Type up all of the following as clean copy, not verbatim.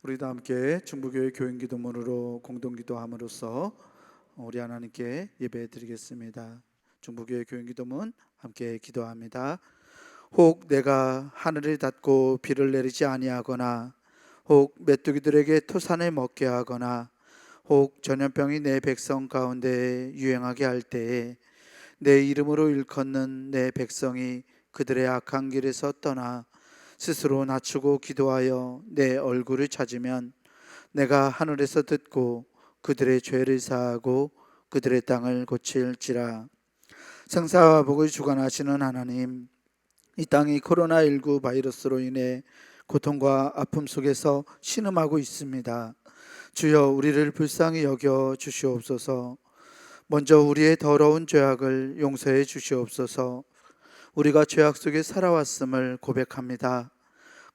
우리도 함께 중부교회 교인기도문으로 공동기도함으로써 우리 하나님께 예배드리겠습니다. 중부교회 교인기도문 함께 기도합니다. 혹 내가 하늘을 닫고 비를 내리지 아니하거나, 혹 메뚜기들에게 토산을 먹게 하거나, 혹 전염병이 내 백성 가운데 유행하게 할 때에 내 이름으로 일컫는 내 백성이 그들의 악한 길에서 떠나 스스로 낮추고 기도하여 내 얼굴을 찾으면 내가 하늘에서 듣고 그들의 죄를 사하고 그들의 땅을 고칠지라. 생사와 복을 주관하시는 하나님, 이 땅이 코로나19 바이러스로 인해 고통과 아픔 속에서 신음하고 있습니다. 주여, 우리를 불쌍히 여겨 주시옵소서. 먼저 우리의 더러운 죄악을 용서해 주시옵소서. 우리가 죄악 속에 살아왔음을 고백합니다.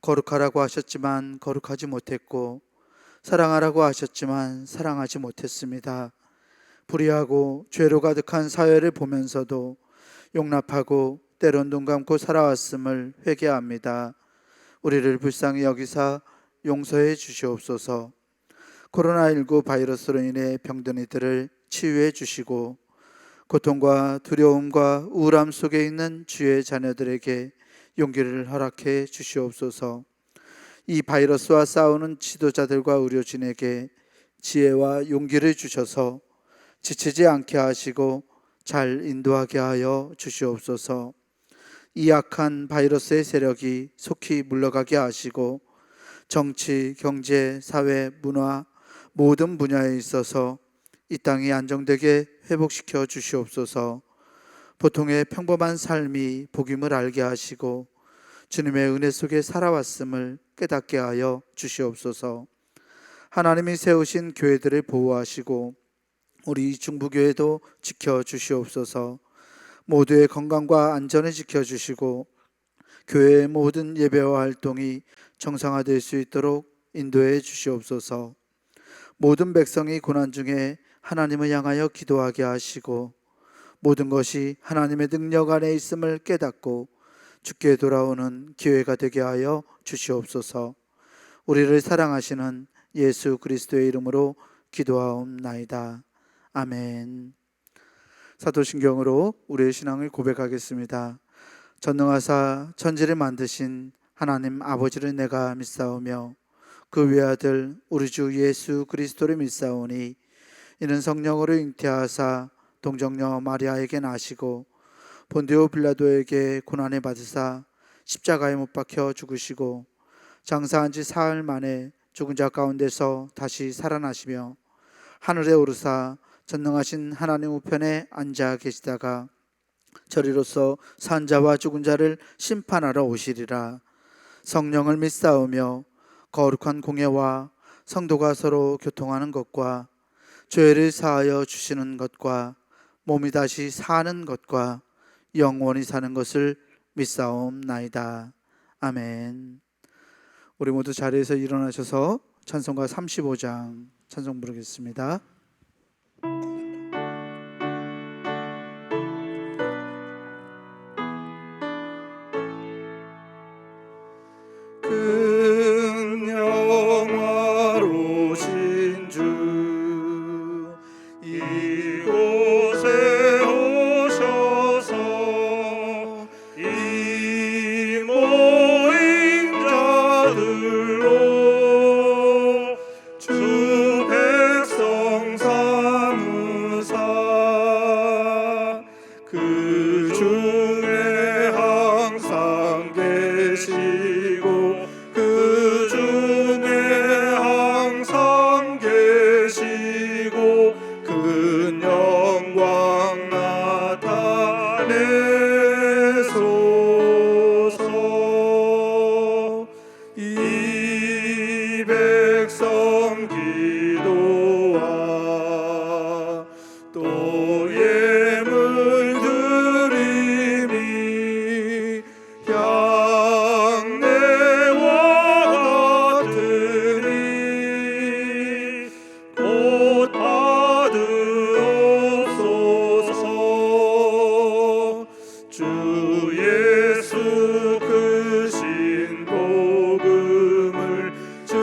거룩하라고 하셨지만 거룩하지 못했고, 사랑하라고 하셨지만 사랑하지 못했습니다. 불의하고 죄로 가득한 사회를 보면서도 용납하고 때론 눈 감고 살아왔음을 회개합니다. 우리를 불쌍히 여기사 용서해 주시옵소서. 코로나19 바이러스로 인해 병든 이들을 치유해 주시고, 고통과 두려움과 우울함 속에 있는 주의 자녀들에게 용기를 허락해 주시옵소서. 이 바이러스와 싸우는 지도자들과 의료진에게 지혜와 용기를 주셔서 지치지 않게 하시고 잘 인도하게 하여 주시옵소서. 이 악한 바이러스의 세력이 속히 물러가게 하시고 정치, 경제, 사회, 문화 모든 분야에 있어서 이 땅이 안정되게 회복시켜 주시옵소서. 보통의 평범한 삶이 복임을 알게 하시고 주님의 은혜 속에 살아왔음을 깨닫게 하여 주시옵소서. 하나님이 세우신 교회들을 보호하시고 우리 중부교회도 지켜주시옵소서. 모두의 건강과 안전을 지켜주시고 교회의 모든 예배와 활동이 정상화될 수 있도록 인도해 주시옵소서. 모든 백성이 고난 중에 하나님을 향하여 기도하게 하시고 모든 것이 하나님의 능력 안에 있음을 깨닫고 주께 돌아오는 기회가 되게 하여 주시옵소서. 우리를 사랑하시는 예수 그리스도의 이름으로 기도하옵나이다. 아멘. 사도신경으로 우리의 신앙을 고백하겠습니다. 전능하사 천지를 만드신 하나님 아버지를 내가 믿사오며 그 외아들 우리 주 예수 그리스도를 믿사오니 이는 성령으로 잉태하사 동정녀 마리아에게 나시고 본디오 빌라도에게 고난을 받으사 십자가에 못 박혀 죽으시고 장사한 지 사흘 만에 죽은 자 가운데서 다시 살아나시며 하늘에 오르사 전능하신 하나님 우편에 앉아 계시다가 저리로서 산 자와 죽은 자를 심판하러 오시리라. 성령을 믿사오며 거룩한 공예와 성도가 서로 교통하는 것과 죄를 사하여 주시는 것과 몸이 다시 사는 것과 영원히 사는 것을 믿사옵나이다. 아멘. 우리 모두 자리에서 일어나셔서 찬송가 35장 찬송 부르겠습니다. 영화로우신 주 이곳에 오셔서 이 모인 자들로 주 백성 삼으사 그 중에 항상 계시고 그 중에 항상 계시고 그 영광 나타내소서. 이 백성 기도와 또 예물 드림이 향내와 같으니 곧 받으옵소서. 주 예수 크신 복음을 주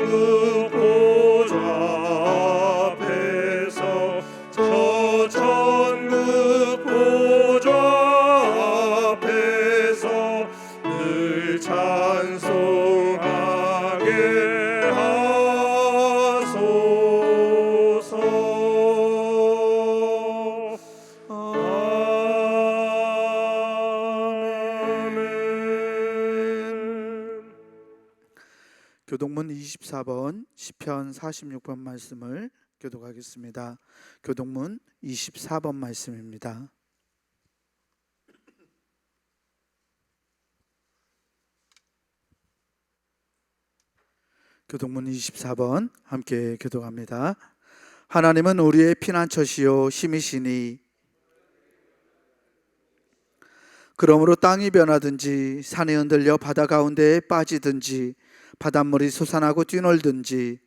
천국 보좌 앞에서 저 천국 보좌 앞에서 늘 찬송하게 하소서. 아멘. 교독문 24번 시편 46번 말씀을 교독하겠습니다. 교독문 24번 말씀입니다. 교독문 24번 함께 교독합니다. 하나님은 우리의 피난처시요 힘이시니 그러므로 땅이 변하든지 산이 흔들려 바다 가운데에 빠지든지 바닷물이 솟아나고 뛰놀든지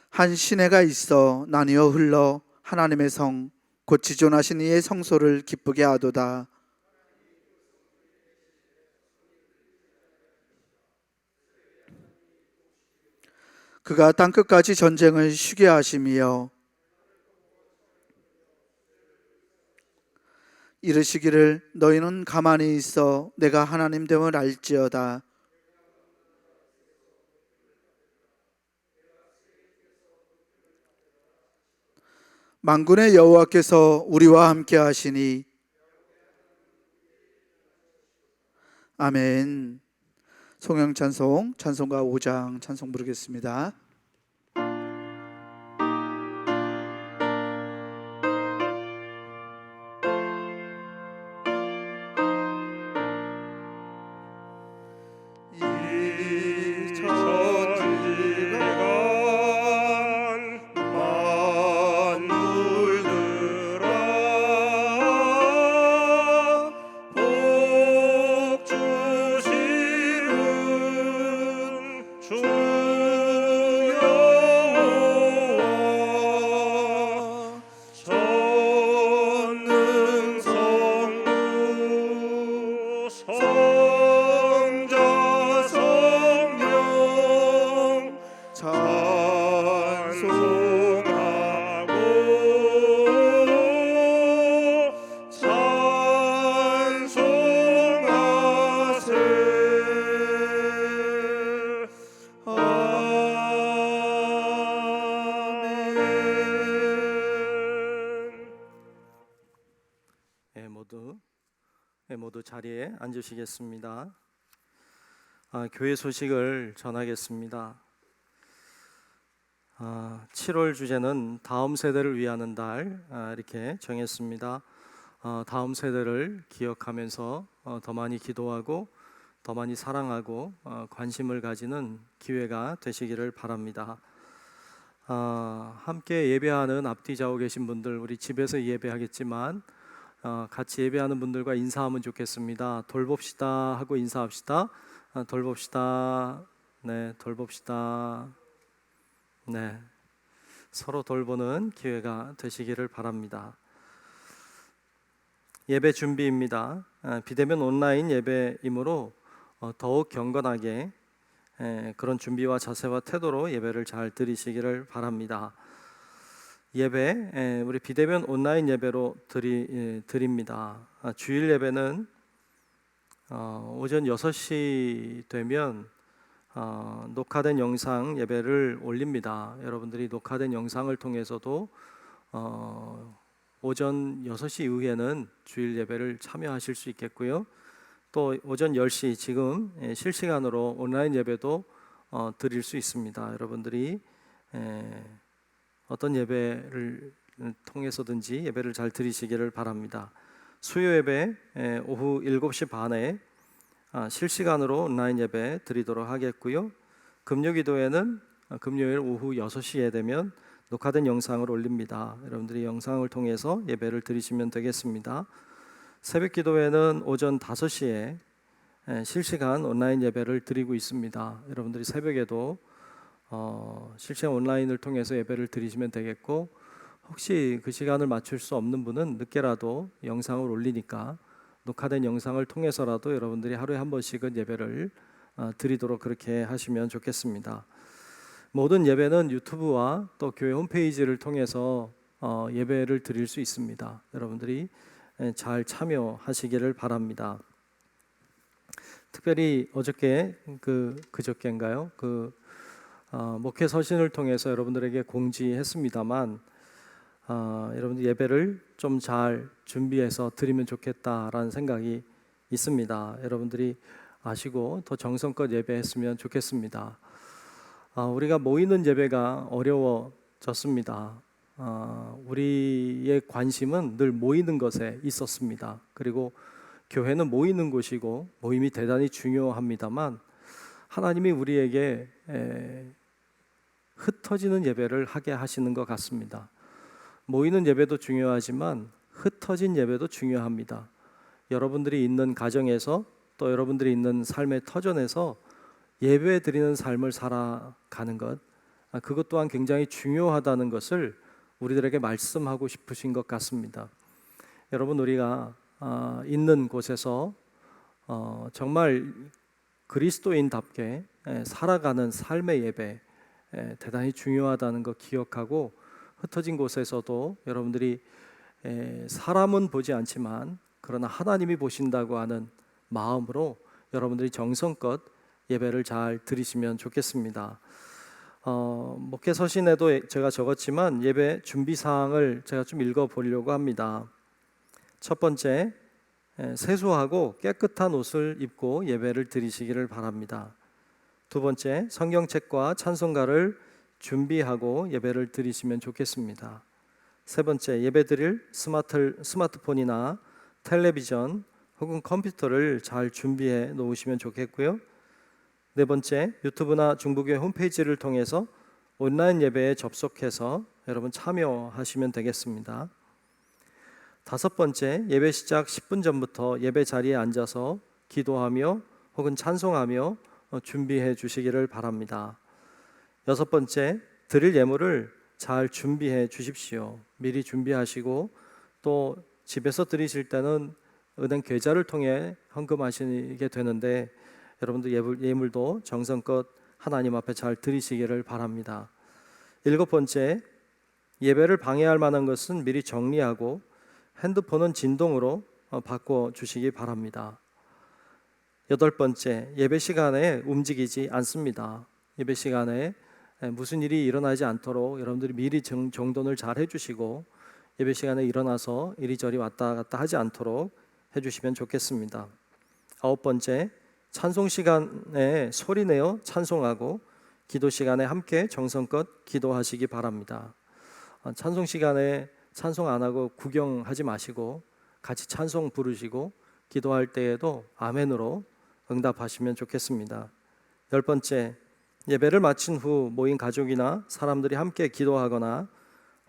한 시내가 있어 나뉘어 흘러 하나님의 성 곧 지존하신 이의 성소를 기쁘게 하도다. 그가 땅끝까지 전쟁을 쉬게 하심이여 이르시기를 너희는 가만히 있어 내가 하나님 됨을 알지어다. 만군의 여호와께서 우리와 함께 하시니 아멘. 송영 찬송 찬송가 5장 찬송 부르겠습니다. 모두 자리에 앉으시겠습니다. 교회 소식을 전하겠습니다. 7월 주제는 다음 세대를 위하는 달 이렇게 정했습니다. 다음 세대를 기억하면서 더 많이 기도하고 더 많이 사랑하고 관심을 가지는 기회가 되시기를 바랍니다. 함께 예배하는 앞뒤 좌우 계신 분들, 우리 집에서 예배하겠지만 같이 예배하는 분들과 인사하면 좋겠습니다. 돌봅시다 하고 인사합시다. 돌봅시다. 네, 돌봅시다. 네, 서로 돌보는 기회가 되시기를 바랍니다. 예배 준비입니다. 비대면 온라인 예배이므로 더욱 경건하게 그런 준비와 자세와 태도로 예배를 잘 드리시기를 바랍니다. 예배 우리 비대면 온라인 예배로 드립니다. 주일 예배는 오전 6시 되면 녹화된 영상 예배를 올립니다. 여러분들이 녹화된 영상을 통해서도 오전 6시 이후에는 주일 예배를 참여하실 수 있겠고요. 또 오전 10시 지금 실시간으로 온라인 예배도 드릴 수 있습니다. 여러분들이 어떤 예배를 통해서든지 예배를 잘 드리시기를 바랍니다. 수요 예배 오후 7시 반에 실시간으로 온라인 예배 드리도록 하겠고요. 금요 기도회는 금요일 오후 6시에 되면 녹화된 영상을 올립니다. 여러분들이 영상을 통해서 예배를 드리시면 되겠습니다. 새벽 기도회는 오전 5시에 실시간 온라인 예배를 드리고 있습니다. 여러분들이 새벽에도 실시간 온라인을 통해서 예배를 드리시면 되겠고, 혹시 그 시간을 맞출 수 없는 분은 늦게라도 영상을 올리니까 녹화된 영상을 통해서라도 여러분들이 하루에 한 번씩은 예배를 드리도록 그렇게 하시면 좋겠습니다. 모든 예배는 유튜브와 또 교회 홈페이지를 통해서 예배를 드릴 수 있습니다. 여러분들이 잘 참여하시기를 바랍니다. 특별히 어저께 그저께인가요? 목회 서신을 통해서 여러분들에게 공지했습니다만 여러분들 예배를 좀 잘 준비해서 드리면 좋겠다라는 생각이 있습니다. 여러분들이 아시고 더 정성껏 예배했으면 좋겠습니다. 우리가 모이는 예배가 어려워졌습니다. 우리의 관심은 늘 모이는 것에 있었습니다. 그리고 교회는 모이는 곳이고 모임이 대단히 중요합니다만 하나님이 우리에게 흩어지는 예배를 하게 하시는 것 같습니다. 모이는 예배도 중요하지만 흩어진 예배도 중요합니다. 여러분들이 있는 가정에서 또 여러분들이 있는 삶의 터전에서 예배 드리는 삶을 살아가는 것, 그것 또한 굉장히 중요하다는 것을 우리들에게 말씀하고 싶으신 것 같습니다. 여러분, 우리가 있는 곳에서 정말 그리스도인답게 살아가는 삶의 예배 대단히 중요하다는 것 기억하고 흩어진 곳에서도 여러분들이 사람은 보지 않지만 그러나 하나님이 보신다고 하는 마음으로 여러분들이 정성껏 예배를 잘 드리시면 좋겠습니다. 목회 서신에도 제가 적었지만 예배 준비 사항을 제가 좀 읽어보려고 합니다. 첫 번째, 세수하고 깨끗한 옷을 입고 예배를 드리시기를 바랍니다. 두 번째, 성경책과 찬송가를 준비하고 예배를 드리시면 좋겠습니다. 세 번째, 예배 드릴 스마트폰이나 텔레비전 혹은 컴퓨터를 잘 준비해 놓으시면 좋겠고요. 네 번째, 유튜브나 중부교회 홈페이지를 통해서 온라인 예배에 접속해서 여러분 참여하시면 되겠습니다. 다섯 번째, 예배 시작 10분 전부터 예배 자리에 앉아서 기도하며 혹은 찬송하며 준비해 주시기를 바랍니다. 여섯 번째, 드릴 예물을 잘 준비해 주십시오. 미리 준비하시고 또 집에서 드리실 때는 은행 계좌를 통해 헌금하시게 되는데 여러분들 예물도 정성껏 하나님 앞에 잘 드리시기를 바랍니다. 일곱 번째, 예배를 방해할 만한 것은 미리 정리하고 핸드폰은 진동으로 바꿔주시기 바랍니다. 여덟 번째, 예배 시간에 움직이지 않습니다. 예배 시간에 무슨 일이 일어나지 않도록 여러분들이 미리 정돈을 잘 해주시고 예배 시간에 일어나서 이리저리 왔다 갔다 하지 않도록 해주시면 좋겠습니다. 아홉 번째, 찬송 시간에 소리내어 찬송하고 기도 시간에 함께 정성껏 기도하시기 바랍니다. 찬송 시간에 찬송 안 하고 구경하지 마시고 같이 찬송 부르시고 기도할 때에도 아멘으로 응답하시면 좋겠습니다. 열 번째, 예배를 마친 후 모인 가족이나 사람들이 함께 기도하거나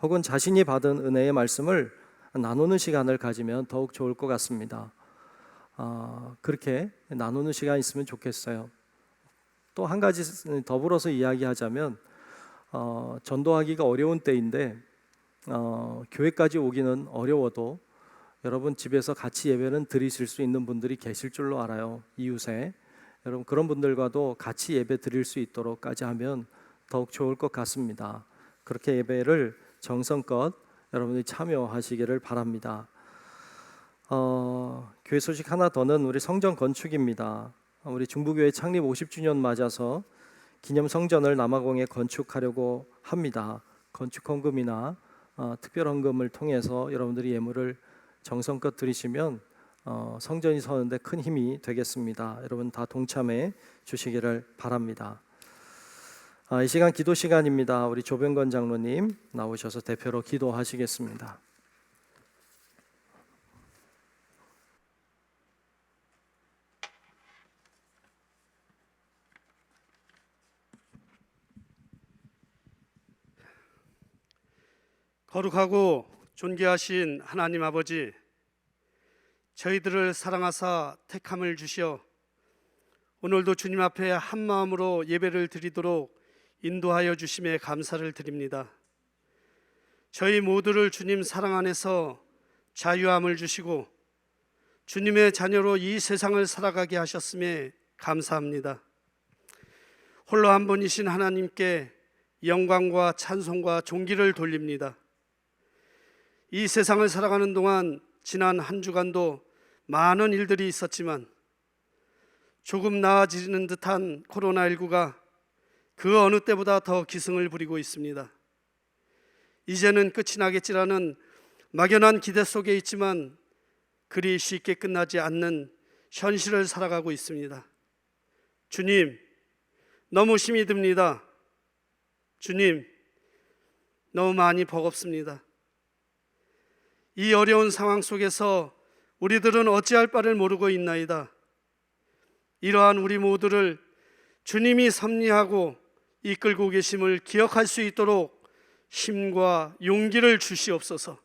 혹은 자신이 받은 은혜의 말씀을 나누는 시간을 가지면 더욱 좋을 것 같습니다. 그렇게 나누는 시간이 있으면 좋겠어요. 또 한 가지 더불어서 이야기하자면 전도하기가 어려운 때인데 교회까지 오기는 어려워도 여러분 집에서 같이 예배는 드리실 수 있는 분들이 계실 줄로 알아요. 이웃에 여러분 그런 분들과도 같이 예배 드릴 수 있도록까지 하면 더욱 좋을 것 같습니다. 그렇게 예배를 정성껏 여러분들이 참여하시기를 바랍니다. 교회 소식 하나 더는 우리 성전 건축입니다. 우리 중부교회 창립 50주년 맞아서 기념 성전을 남아공에 건축하려고 합니다. 건축 헌금이나 특별 헌금을 통해서 여러분들이 예물을 정성껏 드리시면 성전이 서는데 큰 힘이 되겠습니다. 여러분 다 동참해 주시기를 바랍니다. 이 시간 기도 시간입니다. 우리 조병건 장로님 나오셔서 대표로 기도하시겠습니다. 거룩하고 존귀하신 하나님 아버지, 저희들을 사랑하사 택함을 주시어 오늘도 주님 앞에 한 마음으로 예배를 드리도록 인도하여 주심에 감사를 드립니다. 저희 모두를 주님 사랑 안에서 자유함을 주시고 주님의 자녀로 이 세상을 살아가게 하셨음에 감사합니다. 홀로 한 분이신 하나님께 영광과 찬송과 존귀를 돌립니다. 이 세상을 살아가는 동안 지난 한 주간도 많은 일들이 있었지만 조금 나아지는 듯한 코로나19가 그 어느 때보다 더 기승을 부리고 있습니다. 이제는 끝이 나겠지라는 막연한 기대 속에 있지만 그리 쉽게 끝나지 않는 현실을 살아가고 있습니다. 주님, 너무 힘이 듭니다. 주님, 너무 많이 버겁습니다. 이 어려운 상황 속에서 우리들은 어찌할 바를 모르고 있나이다. 이러한 우리 모두를 주님이 섭리하고 이끌고 계심을 기억할 수 있도록 힘과 용기를 주시옵소서.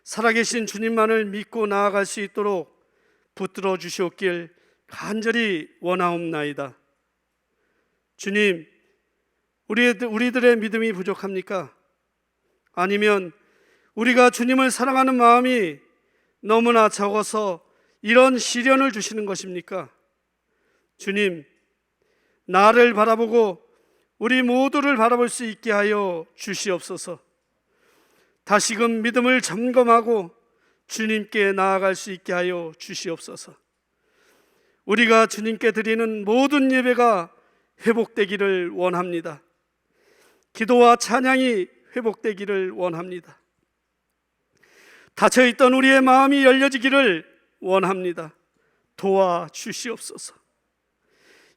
살아계신 주님만을 믿고 나아갈 수 있도록 붙들어 주시옵길 간절히 원하옵나이다. 주님, 우리들의 믿음이 부족합니까? 아니면 우리가 주님을 사랑하는 마음이 너무나 적어서 이런 시련을 주시는 것입니까? 주님, 나를 바라보고 우리 모두를 바라볼 수 있게 하여 주시옵소서. 다시금 믿음을 점검하고 주님께 나아갈 수 있게 하여 주시옵소서. 우리가 주님께 드리는 모든 예배가 회복되기를 원합니다. 기도와 찬양이 회복되기를 원합니다. 닫혀있던 우리의 마음이 열려지기를 원합니다. 도와주시옵소서.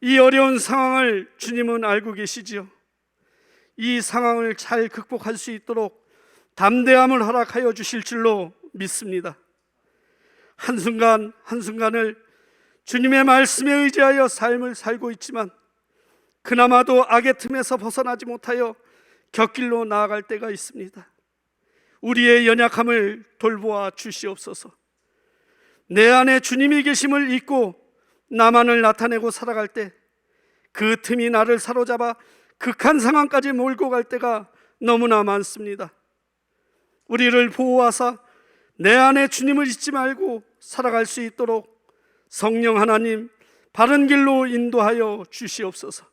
이 어려운 상황을 주님은 알고 계시지요. 이 상황을 잘 극복할 수 있도록 담대함을 허락하여 주실 줄로 믿습니다. 한순간 한순간을 주님의 말씀에 의지하여 삶을 살고 있지만 그나마도 악의 틈에서 벗어나지 못하여 곁길로 나아갈 때가 있습니다. 우리의 연약함을 돌보아 주시옵소서. 내 안에 주님이 계심을 잊고 나만을 나타내고 살아갈 때 그 틈이 나를 사로잡아 극한 상황까지 몰고 갈 때가 너무나 많습니다. 우리를 보호하사 내 안에 주님을 잊지 말고 살아갈 수 있도록 성령 하나님 바른 길로 인도하여 주시옵소서.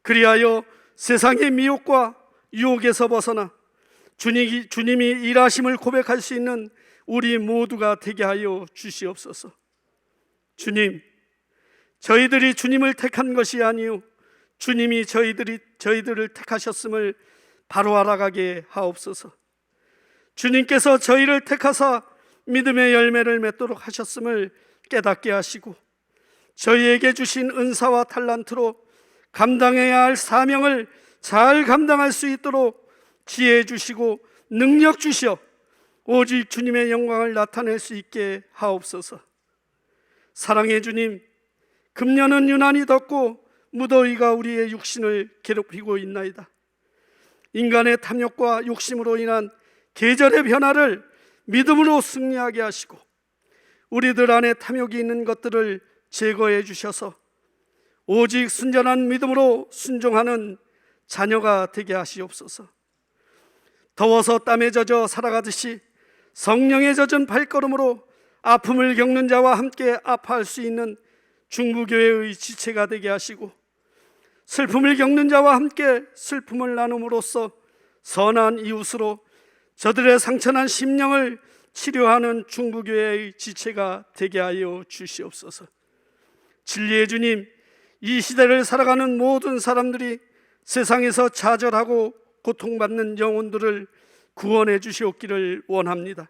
그리하여 세상의 미혹과 유혹에서 벗어나 주님이 일하심을 고백할 수 있는 우리 모두가 되게 하여 주시옵소서. 주님, 저희들이 주님을 택한 것이 아니요 주님이 저희들을 택하셨음을 바로 알아가게 하옵소서. 주님께서 저희를 택하사 믿음의 열매를 맺도록 하셨음을 깨닫게 하시고 저희에게 주신 은사와 탈란트로 감당해야 할 사명을 잘 감당할 수 있도록 지혜 주시고 능력 주시어 오직 주님의 영광을 나타낼 수 있게 하옵소서. 사랑의 주님, 금년은 유난히 덥고 무더위가 우리의 육신을 괴롭히고 있나이다. 인간의 탐욕과 욕심으로 인한 계절의 변화를 믿음으로 승리하게 하시고 우리들 안에 탐욕이 있는 것들을 제거해 주셔서 오직 순전한 믿음으로 순종하는 자녀가 되게 하시옵소서. 더워서 땀에 젖어 살아가듯이 성령에 젖은 발걸음으로 아픔을 겪는 자와 함께 아파할 수 있는 중부교회의 지체가 되게 하시고 슬픔을 겪는 자와 함께 슬픔을 나눔으로써 선한 이웃으로 저들의 상처난 심령을 치료하는 중부교회의 지체가 되게 하여 주시옵소서. 진리의 주님, 이 시대를 살아가는 모든 사람들이 세상에서 좌절하고 고통받는 영혼들을 구원해 주시옵기를 원합니다.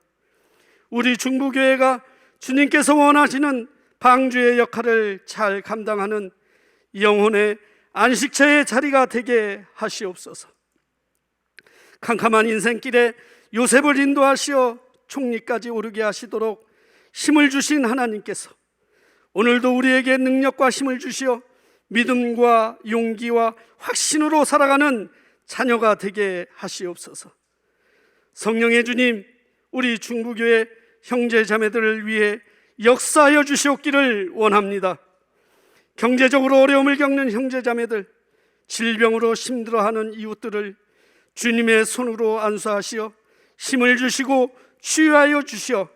우리 중부교회가 주님께서 원하시는 방주의 역할을 잘 감당하는 영혼의 안식처의 자리가 되게 하시옵소서. 캄캄한 인생길에 요셉을 인도하시어 총리까지 오르게 하시도록 힘을 주신 하나님께서 오늘도 우리에게 능력과 힘을 주시어 믿음과 용기와 확신으로 살아가는 자녀가 되게 하시옵소서. 성령의 주님, 우리 중부교회 형제 자매들을 위해 역사하여 주시옵기를 원합니다. 경제적으로 어려움을 겪는 형제 자매들, 질병으로 힘들어하는 이웃들을 주님의 손으로 안수하시어 힘을 주시고 치유하여 주시어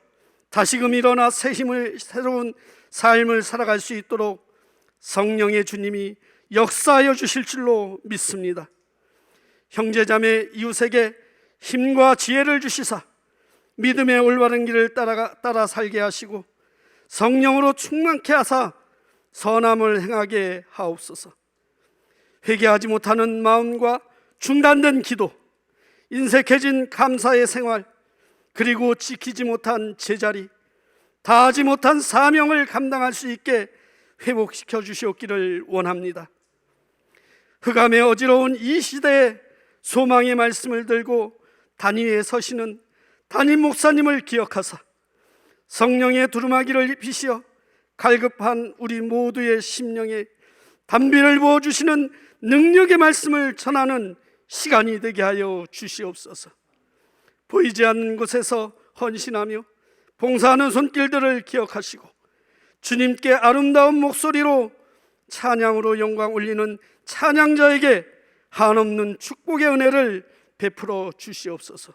다시금 일어나 새로운 삶을 살아갈 수 있도록 성령의 주님이 역사하여 주실 줄로 믿습니다. 형제자매 이웃에게 힘과 지혜를 주시사 믿음의 올바른 길을 따라 살게 하시고 성령으로 충만케 하사 선함을 행하게 하옵소서. 회개하지 못하는 마음과 중단된 기도, 인색해진 감사의 생활, 그리고 지키지 못한 제자리, 다하지 못한 사명을 감당할 수 있게 회복시켜 주시옵기를 원합니다. 흑암에 어지러운 이 시대에 소망의 말씀을 들고 단위에 서시는 담임 목사님을 기억하사 성령의 두루마기를 비시어 갈급한 우리 모두의 심령에 담비를 부어주시는 능력의 말씀을 전하는 시간이 되게 하여 주시옵소서. 보이지 않는 곳에서 헌신하며 봉사하는 손길들을 기억하시고 주님께 아름다운 목소리로 찬양으로 영광 올리는 찬양자에게 한없는 축복의 은혜를 베풀어 주시옵소서.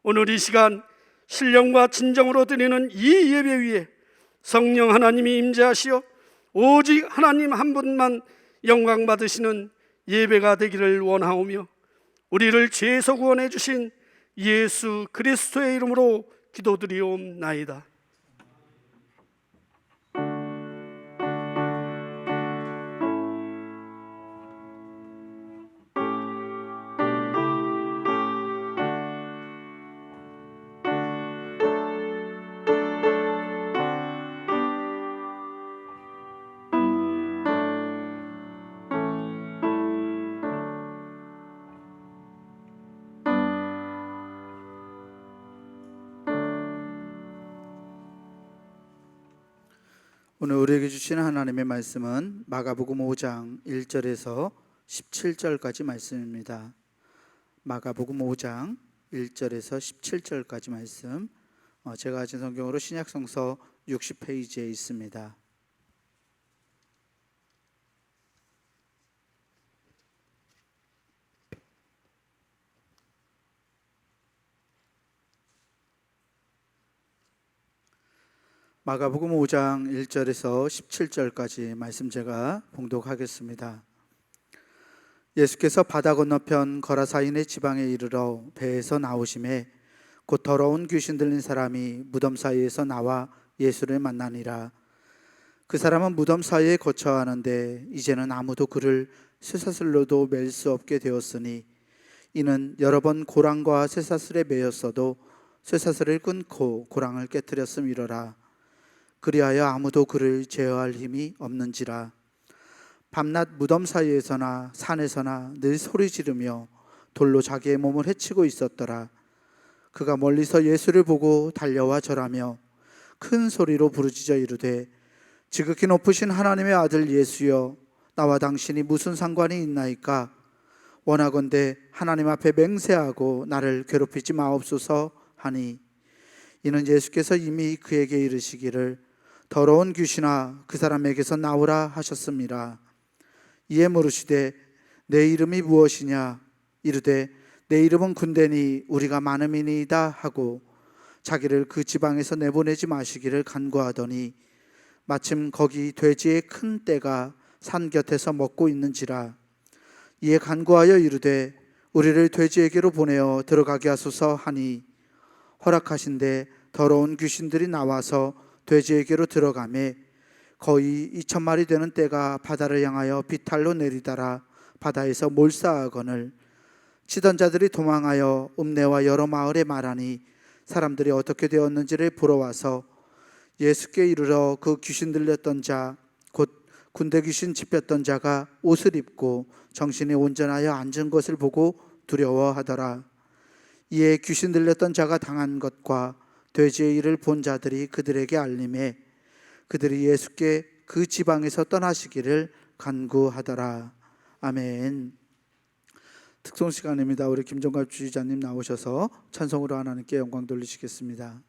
오늘 이 시간 신령과 진정으로 드리는 이 예배 위에 성령 하나님이 임재하시어 오직 하나님 한 분만 영광 받으시는 예배가 되기를 원하오며 우리를 죄에서 구원해 주신 예수 그리스도의 이름으로 기도드리옵나이다. 오늘 우리에게 주시는 하나님의 말씀은 마가복음 5장 1절에서 17절까지 말씀입니다. 마가복음 5장 1절에서 17절까지 말씀, 제가 가진 성경으로 신약성서 60페이지에 있습니다. 마가복음 5장 1절에서 17절까지 말씀 제가 봉독하겠습니다. 예수께서 바다 건너편 거라사인의 지방에 이르러 배에서 나오심에 곧 더러운 귀신 들린 사람이 무덤 사이에서 나와 예수를 만나니라. 그 사람은 무덤 사이에 거처하는데 이제는 아무도 그를 쇠사슬로도 맬 수 없게 되었으니 이는 여러 번 고랑과 쇠사슬에 매였어도 쇠사슬을 끊고 고랑을 깨뜨렸음이러라. 그리하여 아무도 그를 제어할 힘이 없는지라. 밤낮 무덤 사이에서나 산에서나 늘 소리 지르며 돌로 자기의 몸을 해치고 있었더라. 그가 멀리서 예수를 보고 달려와 절하며 큰 소리로 부르짖어 이르되 지극히 높으신 하나님의 아들 예수여, 나와 당신이 무슨 상관이 있나이까? 원하건대 하나님 앞에 맹세하고 나를 괴롭히지 마옵소서 하니, 이는 예수께서 이미 그에게 이르시기를 더러운 귀신아 그 사람에게서 나오라 하셨습니다. 이에 물으시되 내 이름이 무엇이냐? 이르되 내 이름은 군대니 우리가 많음이니이다 하고 자기를 그 지방에서 내보내지 마시기를 간구하더니 마침 거기 돼지의 큰 떼가 산 곁에서 먹고 있는지라. 이에 간구하여 이르되 우리를 돼지에게로 보내어 들어가게 하소서 하니 허락하신대 더러운 귀신들이 나와서 돼지에게로 들어가매 거의 2,000마리 되는 떼가 바다를 향하여 비탈로 내리다라 바다에서 몰사하거늘 치던 자들이 도망하여 읍내와 여러 마을에 말하니 사람들이 어떻게 되었는지를 보러와서 예수께 이르러 그 귀신 들렸던 자 곧 군대 귀신 짚혔던 자가 옷을 입고 정신이 온전하여 앉은 것을 보고 두려워하더라. 이에 귀신 들렸던 자가 당한 것과 돼지의 일을 본 자들이 그들에게 알림해 그들이 예수께 그 지방에서 떠나시기를 간구하더라. 아멘. 특송 시간입니다. 우리 김종갑 주지자님 나오셔서 찬송으로 하나님께 영광 돌리시겠습니다.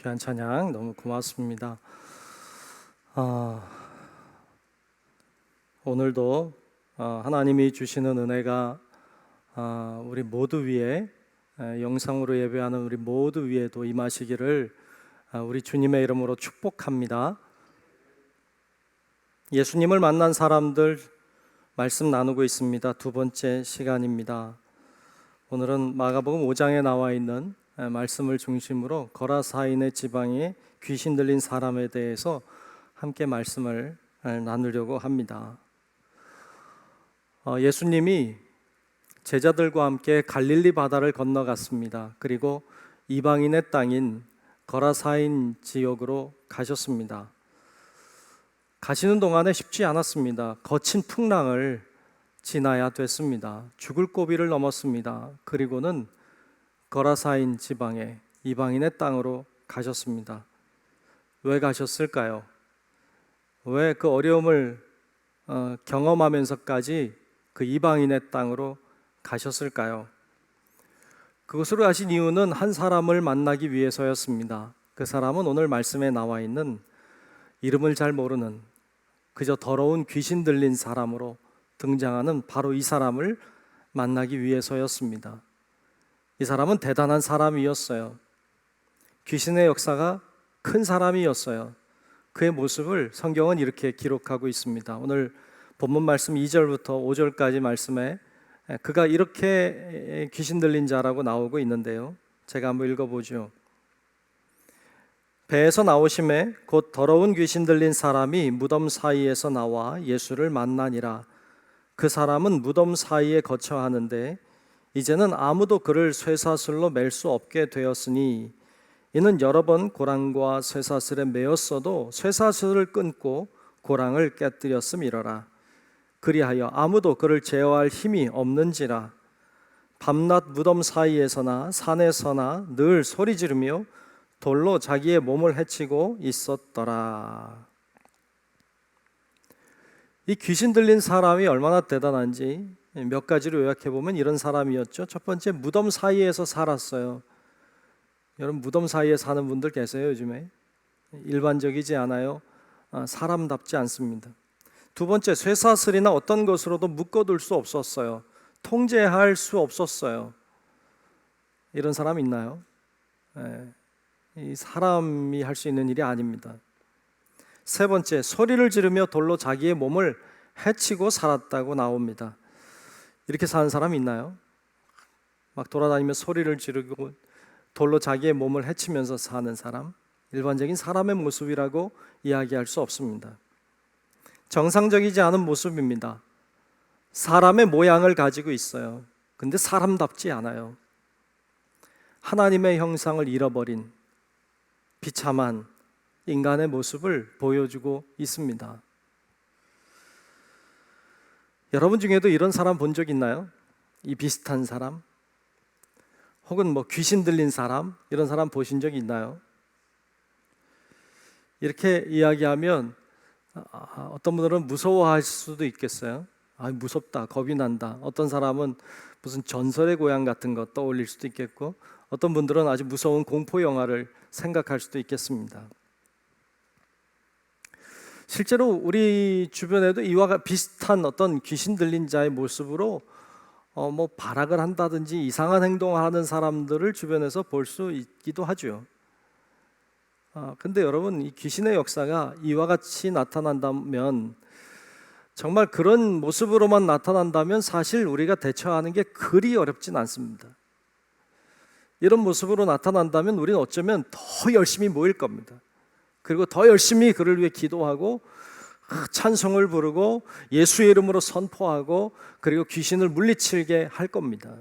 귀한 찬양 너무 고맙습니다. 오늘도 하나님이 주시는 은혜가 우리 모두 위에, 영상으로 예배하는 우리 모두 위에도 임하시기를 우리 주님의 이름으로 축복합니다. 예수님을 만난 사람들 말씀 나누고 있습니다. 두 번째 시간입니다. 오늘은 마가복음 5장에 나와 있는 말씀을 중심으로 거라사인의 지방에 귀신 들린 사람에 대해서 함께 말씀을 나누려고 합니다. 예수님이 제자들과 함께 갈릴리 바다를 건너갔습니다. 그리고 이방인의 땅인 거라사인 지역으로 가셨습니다. 가시는 동안에 쉽지 않았습니다. 거친 풍랑을 지나야 됐습니다. 죽을 고비를 넘었습니다. 그리고는 거라사인 지방에 이방인의 땅으로 가셨습니다. 왜 가셨을까요? 왜 그 어려움을 경험하면서까지 그 이방인의 땅으로 가셨을까요? 그곳으로 가신 이유는 한 사람을 만나기 위해서였습니다. 그 사람은 오늘 말씀에 나와 있는 이름을 잘 모르는 그저 더러운 귀신 들린 사람으로 등장하는 바로 이 사람을 만나기 위해서였습니다. 이 사람은 대단한 사람이었어요. 귀신의 역사가 큰 사람이었어요. 그의 모습을 성경은 이렇게 기록하고 있습니다. 오늘 본문 말씀 2절부터 5절까지 말씀에 그가 이렇게 귀신 들린 자라고 나오고 있는데요. 제가 한번 읽어보죠. 배에서 나오심에 곧 더러운 귀신 들린 사람이 무덤 사이에서 나와 예수를 만나니라. 그 사람은 무덤 사이에 거처하는데 이제는 아무도 그를 쇠사슬로 맬 수 없게 되었으니 이는 여러 번 고랑과 쇠사슬에 매었어도 쇠사슬을 끊고 고랑을 깨뜨렸음이러라. 그리하여 아무도 그를 제어할 힘이 없는지라. 밤낮 무덤 사이에서나 산에서나 늘 소리 지르며 돌로 자기의 몸을 해치고 있었더라. 이 귀신 들린 사람이 얼마나 대단한지 몇 가지로 요약해 보면 이런 사람이었죠. 첫 번째, 무덤 사이에서 살았어요. 여러분, 무덤 사이에 사는 분들 계세요? 요즘에 일반적이지 않아요. 사람답지 않습니다. 두 번째, 쇠사슬이나 어떤 것으로도 묶어둘 수 없었어요. 통제할 수 없었어요. 이런 사람 있나요? 이 사람이 할 수 있는 일이 아닙니다. 세 번째, 소리를 지르며 돌로 자기의 몸을 해치고 살았다고 나옵니다. 이렇게 사는 사람 있나요? 막 돌아다니며 소리를 지르고 돌로 자기의 몸을 해치면서 사는 사람, 일반적인 사람의 모습이라고 이야기할 수 없습니다. 정상적이지 않은 모습입니다. 사람의 모양을 가지고 있어요. 근데 사람답지 않아요. 하나님의 형상을 잃어버린 비참한 인간의 모습을 보여주고 있습니다. 여러분 중에도 이런 사람 본 적 있나요? 이 비슷한 사람? 혹은 귀신 들린 사람? 이런 사람 보신 적 있나요? 이렇게 이야기하면 어떤 분들은 무서워할 수도 있겠어요. 무섭다, 겁이 난다. 어떤 사람은 무슨 전설의 고향 같은 거 떠올릴 수도 있겠고, 어떤 분들은 아주 무서운 공포 영화를 생각할 수도 있겠습니다. 실제로 우리 주변에도 이와 비슷한 어떤 귀신 들린 자의 모습으로 발악을 한다든지 이상한 행동을 하는 사람들을 주변에서 볼 수 있기도 하죠. 근데 여러분, 이 귀신의 역사가 이와 같이 나타난다면, 정말 그런 모습으로만 나타난다면 사실 우리가 대처하는 게 그리 어렵진 않습니다. 이런 모습으로 나타난다면 우리는 어쩌면 더 열심히 모일 겁니다. 그리고 더 열심히 그를 위해 기도하고 찬송을 부르고 예수의 이름으로 선포하고 그리고 귀신을 물리치게 할 겁니다.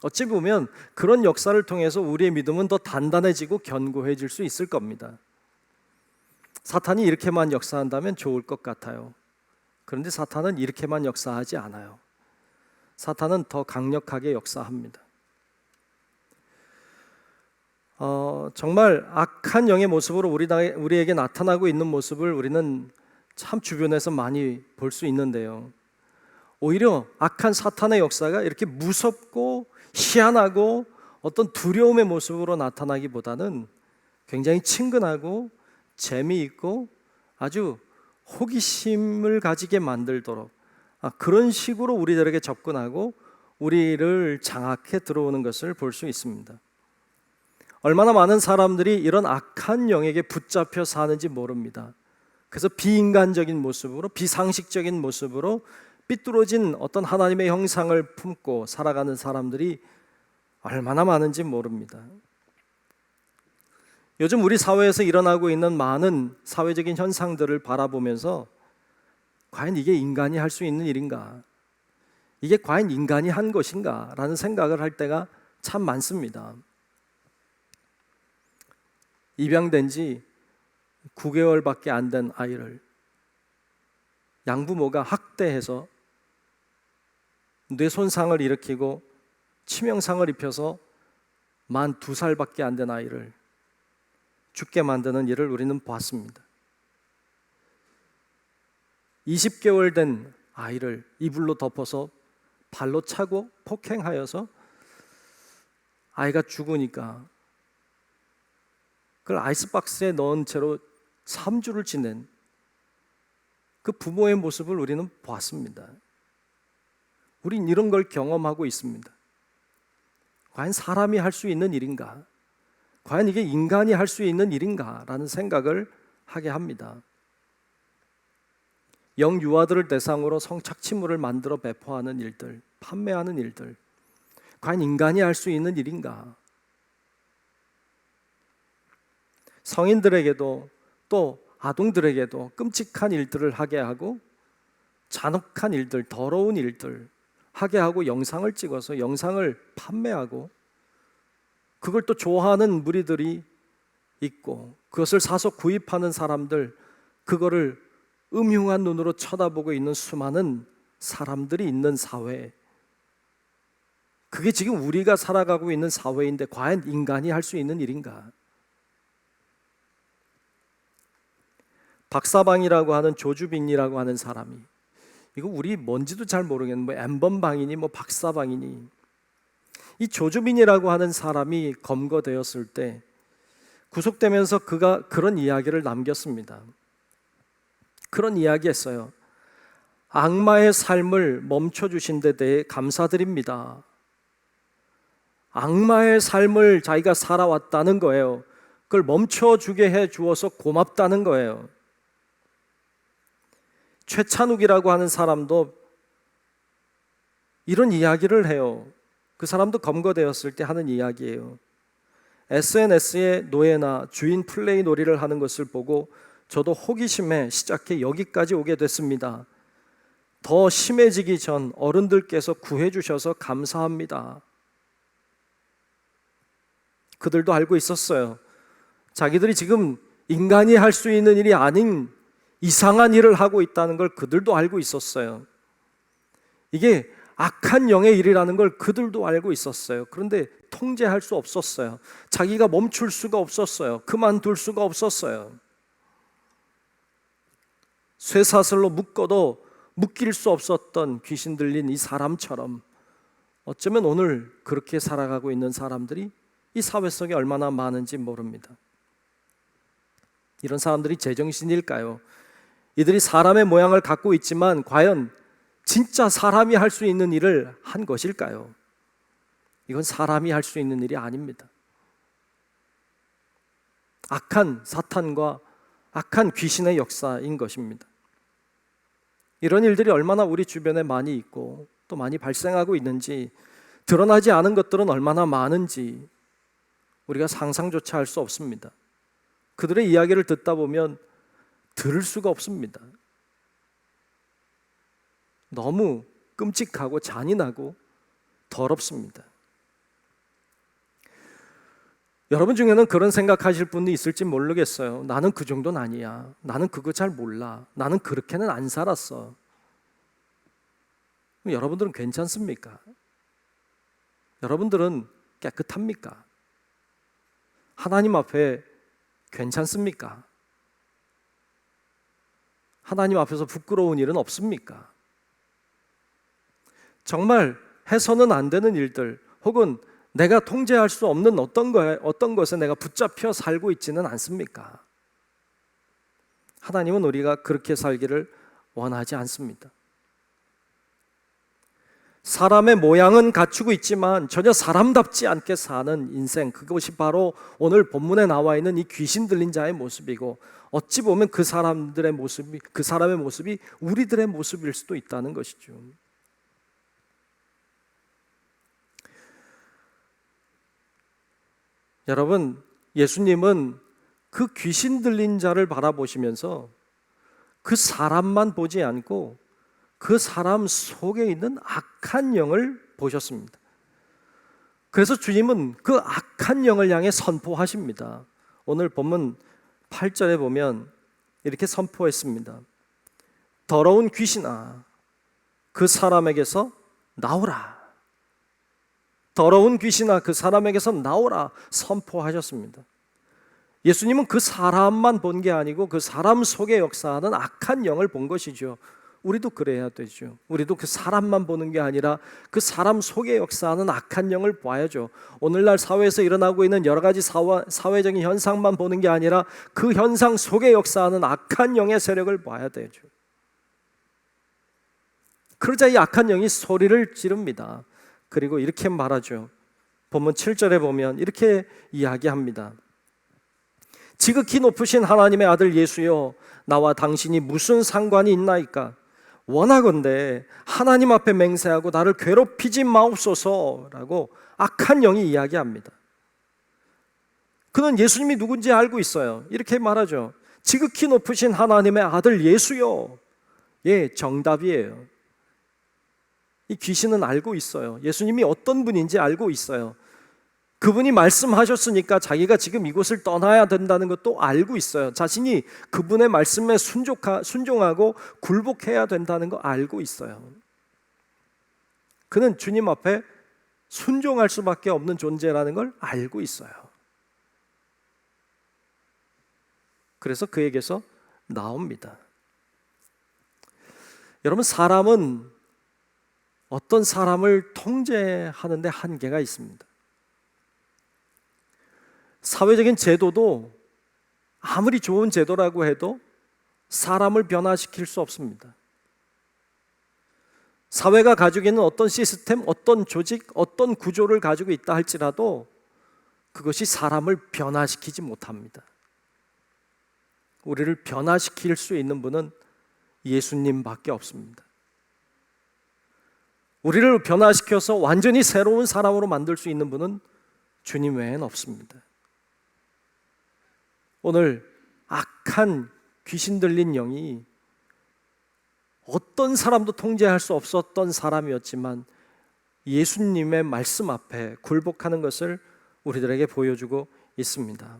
어찌 보면 그런 역사를 통해서 우리의 믿음은 더 단단해지고 견고해질 수 있을 겁니다. 사탄이 이렇게만 역사한다면 좋을 것 같아요. 그런데 사탄은 이렇게만 역사하지 않아요. 사탄은 더 강력하게 역사합니다. 정말 악한 영의 모습으로 우리에게 나타나고 있는 모습을 우리는 참 주변에서 많이 볼 수 있는데요. 오히려 악한 사탄의 역사가 이렇게 무섭고 희한하고 어떤 두려움의 모습으로 나타나기보다는 굉장히 친근하고 재미있고 아주 호기심을 가지게 만들도록 그런 식으로 우리들에게 접근하고 우리를 장악해 들어오는 것을 볼 수 있습니다. 얼마나 많은 사람들이 이런 악한 영에게 붙잡혀 사는지 모릅니다. 그래서 비인간적인 모습으로, 비상식적인 모습으로 삐뚤어진 어떤 하나님의 형상을 품고 살아가는 사람들이 얼마나 많은지 모릅니다. 요즘 우리 사회에서 일어나고 있는 많은 사회적인 현상들을 바라보면서 과연 이게 인간이 할 수 있는 일인가? 이게 과연 인간이 한 것인가? 라는 생각을 할 때가 참 많습니다. 입양된 지 9개월밖에 안 된 아이를 양부모가 학대해서 뇌 손상을 일으키고 치명상을 입혀서 만 2살밖에 안 된 아이를 죽게 만드는 일을 우리는 봤습니다. 20개월 된 아이를 이불로 덮어서 발로 차고 폭행하여서 아이가 죽으니까 그걸 아이스박스에 넣은 채로 3주를 지낸 그 부모의 모습을 우리는 봤습니다. 우린 이런 걸 경험하고 있습니다. 과연 사람이 할 수 있는 일인가? 과연 이게 인간이 할 수 있는 일인가? 라는 생각을 하게 합니다. 영유아들을 대상으로 성착취물을 만들어 배포하는 일들, 판매하는 일들, 과연 인간이 할 수 있는 일인가? 성인들에게도 또 아동들에게도 끔찍한 일들을 하게 하고 잔혹한 일들, 더러운 일들 하게 하고 영상을 찍어서 영상을 판매하고 그걸 또 좋아하는 무리들이 있고 그것을 사서 구입하는 사람들, 그거를 음흉한 눈으로 쳐다보고 있는 수많은 사람들이 있는 사회, 그게 지금 우리가 살아가고 있는 사회인데 과연 인간이 할 수 있는 일인가? 박사방이라고 하는 조주빈이라고 하는 사람이, 이거 우리 뭔지도 잘 모르겠는 뭐 엠번방이니 뭐 박사방이니, 이 조주빈이라고 하는 사람이 검거되었을 때 구속되면서 그가 그런 이야기를 남겼습니다. 그런 이야기 했어요. 악마의 삶을 멈춰주신 데 대해 감사드립니다. 악마의 삶을 자기가 살아왔다는 거예요. 그걸 멈춰주게 해 주어서 고맙다는 거예요. 최찬욱이라고 하는 사람도 이런 이야기를 해요. 그 사람도 검거되었을 때 하는 이야기예요. SNS에 노예나 주인 플레이 놀이를 하는 것을 보고 저도 호기심에 시작해 여기까지 오게 됐습니다. 더 심해지기 전 어른들께서 구해주셔서 감사합니다. 그들도 알고 있었어요. 자기들이 지금 인간이 할 수 있는 일이 아닌 이상한 일을 하고 있다는 걸 그들도 알고 있었어요. 이게 악한 영의 일이라는 걸 그들도 알고 있었어요. 그런데 통제할 수 없었어요. 자기가 멈출 수가 없었어요. 그만둘 수가 없었어요. 쇠사슬로 묶어도 묶일 수 없었던 귀신 들린 이 사람처럼 어쩌면 오늘 그렇게 살아가고 있는 사람들이 이 사회 속에 얼마나 많은지 모릅니다. 이런 사람들이 제정신일까요? 이들이 사람의 모양을 갖고 있지만 과연 진짜 사람이 할 수 있는 일을 한 것일까요? 이건 사람이 할 수 있는 일이 아닙니다. 악한 사탄과 악한 귀신의 역사인 것입니다. 이런 일들이 얼마나 우리 주변에 많이 있고 또 많이 발생하고 있는지, 드러나지 않은 것들은 얼마나 많은지 우리가 상상조차 할 수 없습니다. 그들의 이야기를 듣다 보면 들을 수가 없습니다. 너무 끔찍하고 잔인하고 더럽습니다. 여러분 중에는 그런 생각하실 분이 있을지 모르겠어요. 나는 그 정도는 아니야. 나는 그거 잘 몰라. 나는 그렇게는 안 살았어. 여러분들은 괜찮습니까? 여러분들은 깨끗합니까? 하나님 앞에 괜찮습니까? 하나님 앞에서 부끄러운 일은 없습니까? 정말 해서는 안 되는 일들, 혹은 내가 통제할 수 없는 어떤 것에 내가 붙잡혀 살고 있지는 않습니까? 하나님은 우리가 그렇게 살기를 원하지 않습니다. 사람의 모양은 갖추고 있지만 전혀 사람답지 않게 사는 인생, 그것이 바로 오늘 본문에 나와 있는 이 귀신 들린 자의 모습이고, 어찌 보면 그 사람의 모습이 우리들의 모습일 수도 있다는 것이죠. 여러분, 예수님은 그 귀신 들린 자를 바라보시면서 그 사람만 보지 않고 그 사람 속에 있는 악한 영을 보셨습니다. 그래서 주님은 그 악한 영을 향해 선포하십니다. 오늘 본문 8절에 보면 이렇게 선포했습니다. 더러운 귀신아, 그 사람에게서 나오라. 더러운 귀신아, 그 사람에게서 나오라 선포하셨습니다. 예수님은 그 사람만 본 게 아니고 그 사람 속에 역사하는 악한 영을 본 것이죠. 우리도 그래야 되죠. 우리도 그 사람만 보는 게 아니라 그 사람 속에 역사하는 악한 영을 봐야죠. 오늘날 사회에서 일어나고 있는 여러 가지 사회적인 현상만 보는 게 아니라 그 현상 속에 역사하는 악한 영의 세력을 봐야 되죠. 그러자 이 악한 영이 소리를 지릅니다. 그리고 이렇게 말하죠. 본문 7절에 보면 이렇게 이야기합니다. 지극히 높으신 하나님의 아들 예수여, 나와 당신이 무슨 상관이 있나이까? 원하건대 하나님 앞에 맹세하고 나를 괴롭히지 마옵소서라고 악한 영이 이야기합니다. 그는 예수님이 누군지 알고 있어요. 이렇게 말하죠. 지극히 높으신 하나님의 아들 예수여. 예, 정답이에요. 이 귀신은 알고 있어요. 예수님이 어떤 분인지 알고 있어요. 그분이 말씀하셨으니까 자기가 지금 이곳을 떠나야 된다는 것도 알고 있어요. 자신이 그분의 말씀에 순종하고 굴복해야 된다는 거 알고 있어요. 그는 주님 앞에 순종할 수밖에 없는 존재라는 걸 알고 있어요. 그래서 그에게서 나옵니다. 여러분, 사람은 어떤 사람을 통제하는 데 한계가 있습니다. 사회적인 제도도 아무리 좋은 제도라고 해도 사람을 변화시킬 수 없습니다. 사회가 가지고 있는 어떤 시스템, 어떤 조직, 어떤 구조를 가지고 있다 할지라도 그것이 사람을 변화시키지 못합니다. 우리를 변화시킬 수 있는 분은 예수님밖에 없습니다. 우리를 변화시켜서 완전히 새로운 사람으로 만들 수 있는 분은 주님 외에는 없습니다. 오늘 악한 귀신 들린 영이 어떤 사람도 통제할 수 없었던 사람이었지만 예수님의 말씀 앞에 굴복하는 것을 우리들에게 보여주고 있습니다.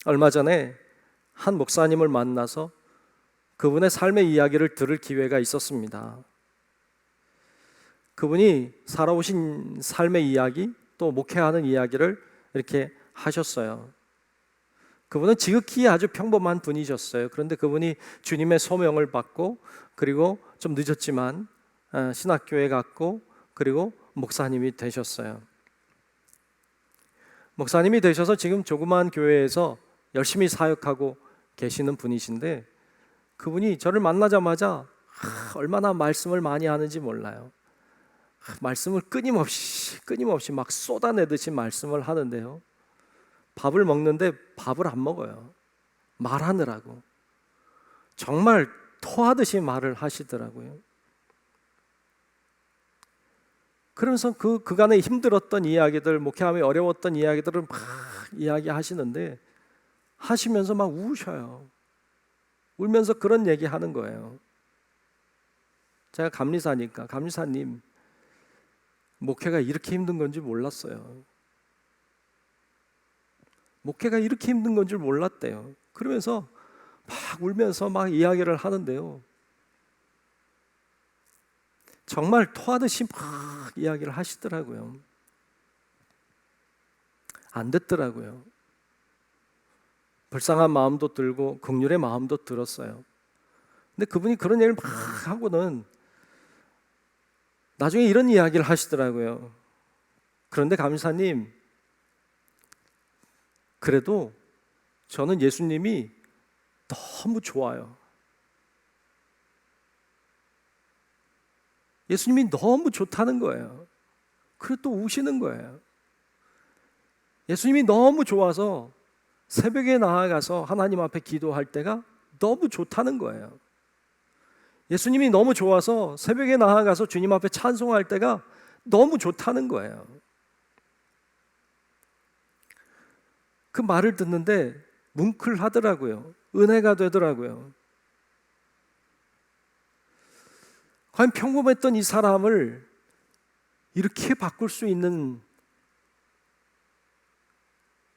얼마 전에 한 목사님을 만나서 그분의 삶의 이야기를 들을 기회가 있었습니다. 그분이 살아오신 삶의 이야기, 또 목회하는 이야기를 이렇게 하셨어요. 그분은 지극히 아주 평범한 분이셨어요. 그런데 그분이 주님의 소명을 받고, 그리고 좀 늦었지만 신학교에 갔고, 그리고 목사님이 되셨어요. 목사님이 되셔서 지금 조그마한 교회에서 열심히 사역하고 계시는 분이신데, 그분이 저를 만나자마자 얼마나 말씀을 많이 하는지 몰라요. 말씀을 끊임없이 막 쏟아내듯이 말씀을 하는데요, 밥을 먹는데 밥을 안 먹어요. 말하느라고 정말 토하듯이 말을 하시더라고요. 그러면서 그간에 힘들었던 이야기들, 목회하며 어려웠던 이야기들을 막 이야기하시는데, 하시면서 막 우셔요. 울면서 그런 얘기 하는 거예요. 제가 감리사니까, 감리사님, 목회가 이렇게 힘든 건지 몰랐어요. 목회가 이렇게 힘든 건 줄 몰랐대요. 그러면서 막 울면서 막 이야기를 하는데요, 정말 토하듯이 막 이야기를 하시더라고요. 안 됐더라고요. 불쌍한 마음도 들고 긍휼의 마음도 들었어요. 근데 그분이 그런 얘기를 막 하고는 나중에 이런 이야기를 하시더라고요. 그런데 감사님, 그래도 저는 예수님이 너무 좋아요. 예수님이 너무 좋다는 거예요. 그리고 또 우시는 거예요. 예수님이 너무 좋아서 새벽에 나아가서 하나님 앞에 기도할 때가 너무 좋다는 거예요. 예수님이 너무 좋아서 새벽에 나아가서 주님 앞에 찬송할 때가 너무 좋다는 거예요. 그 말을 듣는데 뭉클하더라고요. 은혜가 되더라고요. 과연 평범했던 이 사람을 이렇게 바꿀 수 있는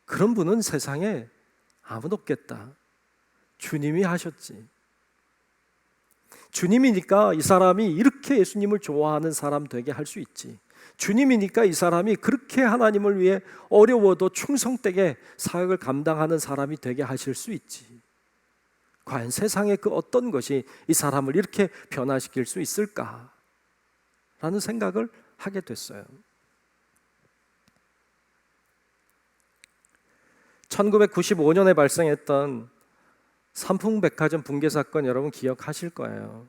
그런 분은 세상에 아무도 없겠다. 주님이 하셨지. 주님이니까 이 사람이 이렇게 예수님을 좋아하는 사람 되게 할 수 있지. 주님이니까 이 사람이 그렇게 하나님을 위해 어려워도 충성되게 사역을 감당하는 사람이 되게 하실 수 있지. 과연 세상의 그 어떤 것이 이 사람을 이렇게 변화시킬 수 있을까? 라는 생각을 하게 됐어요. 1995년에 발생했던 삼풍백화점 붕괴 사건 여러분 기억하실 거예요.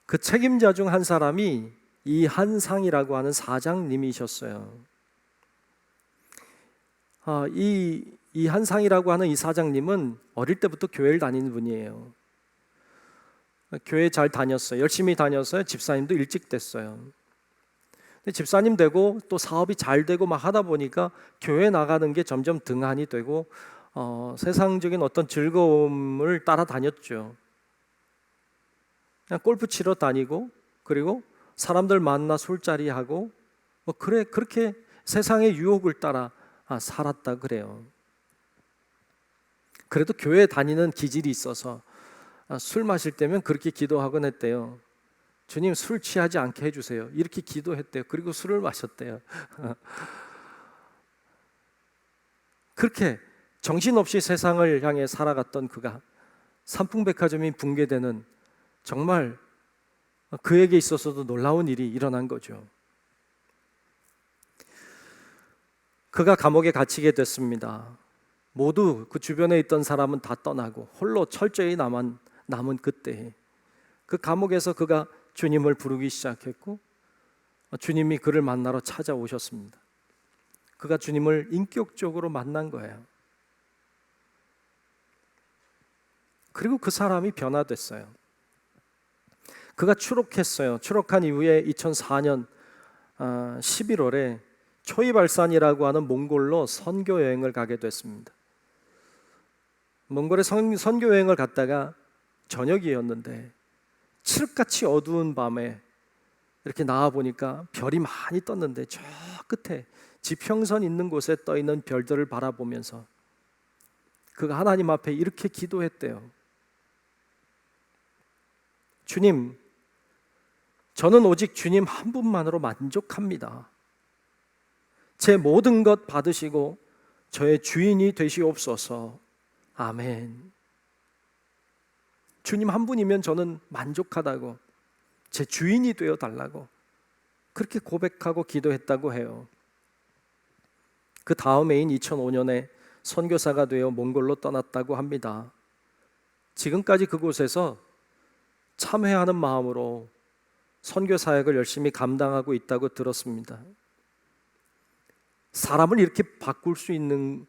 그 책임자 중 한 사람이 이한상이라고 하는 사장님이셨어요. 이한상이라고 하는 이 사장님은 어릴 때부터 교회를 다니는 분이에요. 교회 잘 다녔어요. 열심히 다녔어요. 집사님도 일찍 됐어요. 근데 집사님 되고 또 사업이 잘 되고 막 하다 보니까 교회 나가는 게 점점 등한이 되고 세상적인 어떤 즐거움을 따라다녔죠. 그냥 골프 치러 다니고 그리고 사람들 만나 술자리 하고 그렇게 세상의 유혹을 따라 살았다 그래요. 그래도 교회 다니는 기질이 있어서 술 마실 때면 그렇게 기도하곤 했대요. 주님, 술 취하지 않게 해주세요. 이렇게 기도했대요. 그리고 술을 마셨대요. 그렇게 정신없이 세상을 향해 살아갔던 그가 삼풍백화점이 붕괴되는 정말 그에게 있어서도 놀라운 일이 일어난 거죠. 그가 감옥에 갇히게 됐습니다. 모두 그 주변에 있던 사람은 다 떠나고 홀로 철저히 남은 그때 그 감옥에서 그가 주님을 부르기 시작했고 주님이 그를 만나러 찾아오셨습니다. 그가 주님을 인격적으로 만난 거예요. 그리고 그 사람이 변화됐어요. 그가 추록했어요. 추록한 이후에 2004년 11월에 초이발산이라고 하는 몽골로 선교 여행을 가게 됐습니다. 몽골에 선교 여행을 갔다가 저녁이었는데 칠흑같이 어두운 밤에 이렇게 나와 보니까 별이 많이 떴는데 저 끝에 지평선 있는 곳에 떠 있는 별들을 바라보면서 그가 하나님 앞에 이렇게 기도했대요. 주님, 저는 오직 주님 한 분만으로 만족합니다. 제 모든 것 받으시고 저의 주인이 되시옵소서. 아멘. 주님 한 분이면 저는 만족하다고, 제 주인이 되어 달라고 그렇게 고백하고 기도했다고 해요. 그 다음 해인 2005년에 선교사가 되어 몽골로 떠났다고 합니다. 지금까지 그곳에서 참회하는 마음으로 선교 사역을 열심히 감당하고 있다고 들었습니다. 사람을 이렇게 바꿀 수 있는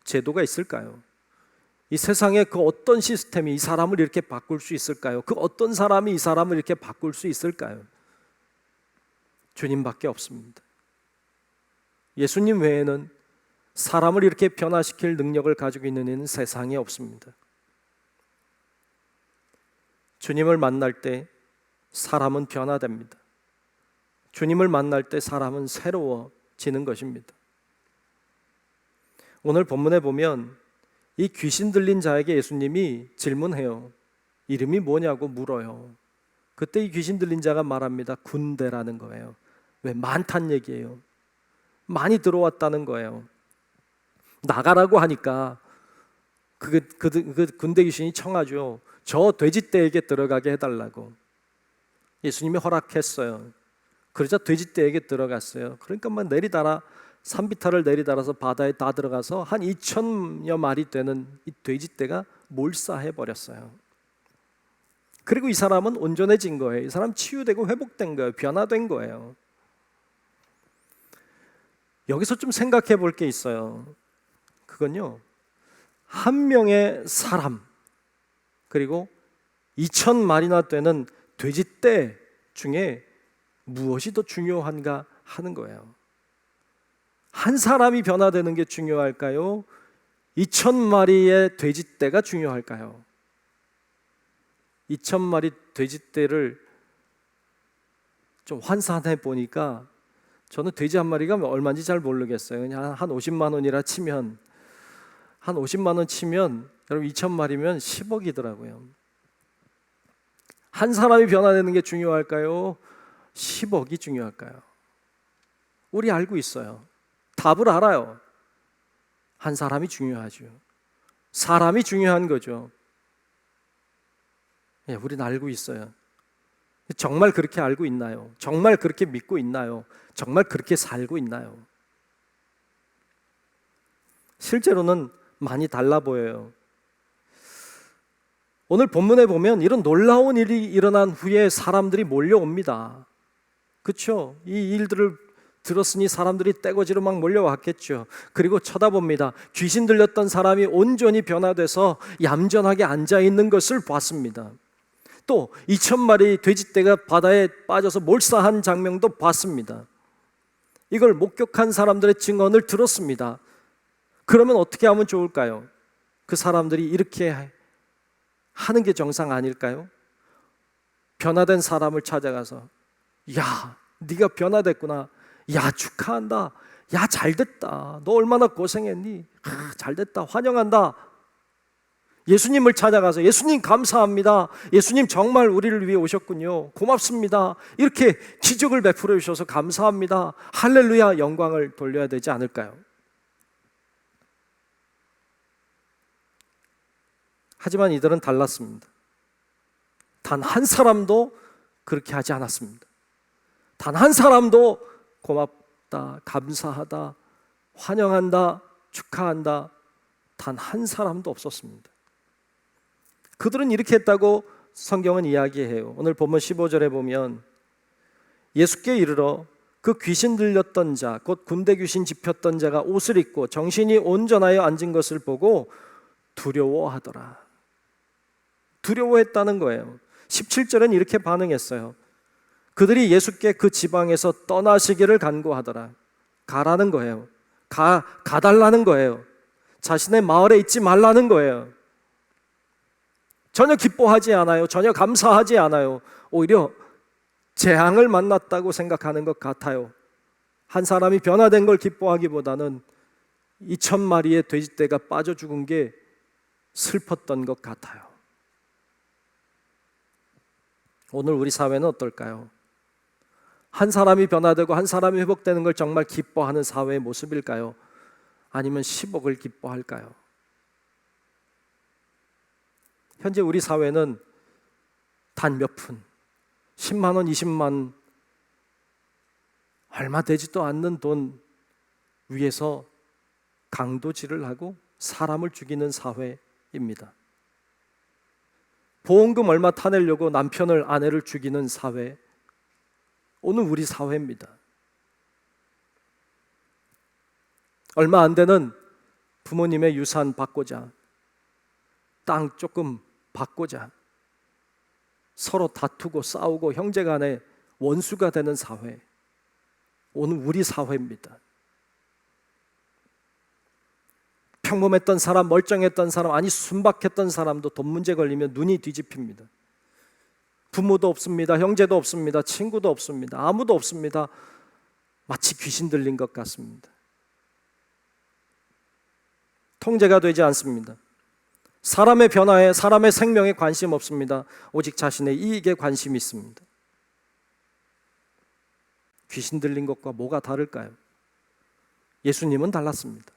제도가 있을까요? 이 세상에 그 어떤 시스템이 이 사람을 이렇게 바꿀 수 있을까요? 그 어떤 사람이 이 사람을 이렇게 바꿀 수 있을까요? 주님밖에 없습니다. 예수님 외에는 사람을 이렇게 변화시킬 능력을 가지고 있는 이는 세상에 없습니다. 주님을 만날 때 사람은 변화됩니다. 주님을 만날 때 사람은 새로워지는 것입니다. 오늘 본문에 보면 이 귀신 들린 자에게 예수님이 질문해요. 이름이 뭐냐고 물어요. 그때 이 귀신 들린 자가 말합니다. 군대라는 거예요. 왜? 많다는 얘기예요. 많이 들어왔다는 거예요. 나가라고 하니까 그 군대 귀신이 청하죠. 저 돼지떼에게 들어가게 해달라고. 예수님이 허락했어요. 그러자 돼지떼에게 들어갔어요. 그러니까 막 내리달아 산비탈을 내리달아서 바다에 다 들어가서 한 2,000여 마리 되는 이 돼지떼가 몰사해 버렸어요. 그리고 이 사람은 온전해진 거예요. 이 사람 치유되고 회복된 거예요. 변화된 거예요. 여기서 좀 생각해 볼 게 있어요. 그건요, 한 명의 사람 그리고 2,000마리나 되는 돼지떼 중에 무엇이 더 중요한가 하는 거예요. 한 사람이 변화되는 게 중요할까요? 2,000마리의 돼지떼가 중요할까요? 2,000마리 돼지떼를 좀 환산해 보니까 저는 돼지 한 마리가 얼마인지 잘 모르겠어요. 그냥 한 50만 원이라 치면, 한 50만 원 치면 여러분 2,000마리면 10억이더라고요. 한 사람이 변화되는 게 중요할까요? 10억이 중요할까요? 우리 알고 있어요. 답을 알아요. 한 사람이 중요하죠. 사람이 중요한 거죠. 예, 우리는 알고 있어요. 정말 그렇게 알고 있나요? 정말 그렇게 믿고 있나요? 정말 그렇게 살고 있나요? 실제로는 많이 달라 보여요. 오늘 본문에 보면 이런 놀라운 일이 일어난 후에 사람들이 몰려옵니다. 그렇죠? 이 일들을 들었으니 사람들이 떼거지로 막 몰려왔겠죠. 그리고 쳐다봅니다. 귀신 들렸던 사람이 온전히 변화돼서 얌전하게 앉아있는 것을 봤습니다. 또 2,000마리 돼지떼가 바다에 빠져서 몰사한 장면도 봤습니다. 이걸 목격한 사람들의 증언을 들었습니다. 그러면 어떻게 하면 좋을까요? 그 사람들이 이렇게 하는 게 정상 아닐까요? 변화된 사람을 찾아가서 야, 네가 변화됐구나. 야, 축하한다. 야, 잘됐다. 너 얼마나 고생했니? 잘됐다. 환영한다. 예수님을 찾아가서 예수님 감사합니다. 예수님 정말 우리를 위해 오셨군요. 고맙습니다. 이렇게 기적을 베풀어 주셔서 감사합니다. 할렐루야, 영광을 돌려야 되지 않을까요? 하지만 이들은 달랐습니다. 단 한 사람도 그렇게 하지 않았습니다. 단 한 사람도 고맙다, 감사하다, 환영한다, 축하한다, 단 한 사람도 없었습니다. 그들은 이렇게 했다고 성경은 이야기해요. 오늘 본문 15절에 보면 예수께 이르러 그 귀신 들렸던 자, 곧 군대 귀신 집혔던 자가 옷을 입고 정신이 온전하여 앉은 것을 보고 두려워하더라. 두려워했다는 거예요. 17절은 이렇게 반응했어요. 그들이 예수께 그 지방에서 떠나시기를 간구하더라. 가라는 거예요. 가달라는 거예요. 자신의 마을에 있지 말라는 거예요. 전혀 기뻐하지 않아요. 전혀 감사하지 않아요. 오히려 재앙을 만났다고 생각하는 것 같아요. 한 사람이 변화된 걸 기뻐하기보다는 2,000마리의 돼지떼가 빠져 죽은 게 슬펐던 것 같아요. 오늘 우리 사회는 어떨까요? 한 사람이 변화되고 한 사람이 회복되는 걸 정말 기뻐하는 사회의 모습일까요? 아니면 10억을 기뻐할까요? 현재 우리 사회는 단 몇 푼, 10만 원, 20만 얼마 되지도 않는 돈 위에서 강도질을 하고 사람을 죽이는 사회입니다. 보험금 얼마 타내려고 남편을, 아내를 죽이는 사회, 오늘 우리 사회입니다. 얼마 안 되는 부모님의 유산 받고자, 땅 조금 받고자 서로 다투고 싸우고 형제간에 원수가 되는 사회, 오늘 우리 사회입니다. 평범했던 사람, 멀쩡했던 사람, 아니 순박했던 사람도 돈 문제 걸리면 눈이 뒤집힙니다. 부모도 없습니다. 형제도 없습니다. 친구도 없습니다. 아무도 없습니다. 마치 귀신 들린 것 같습니다. 통제가 되지 않습니다. 사람의 변화에, 사람의 생명에 관심 없습니다. 오직 자신의 이익에 관심이 있습니다. 귀신 들린 것과 뭐가 다를까요? 예수님은 달랐습니다.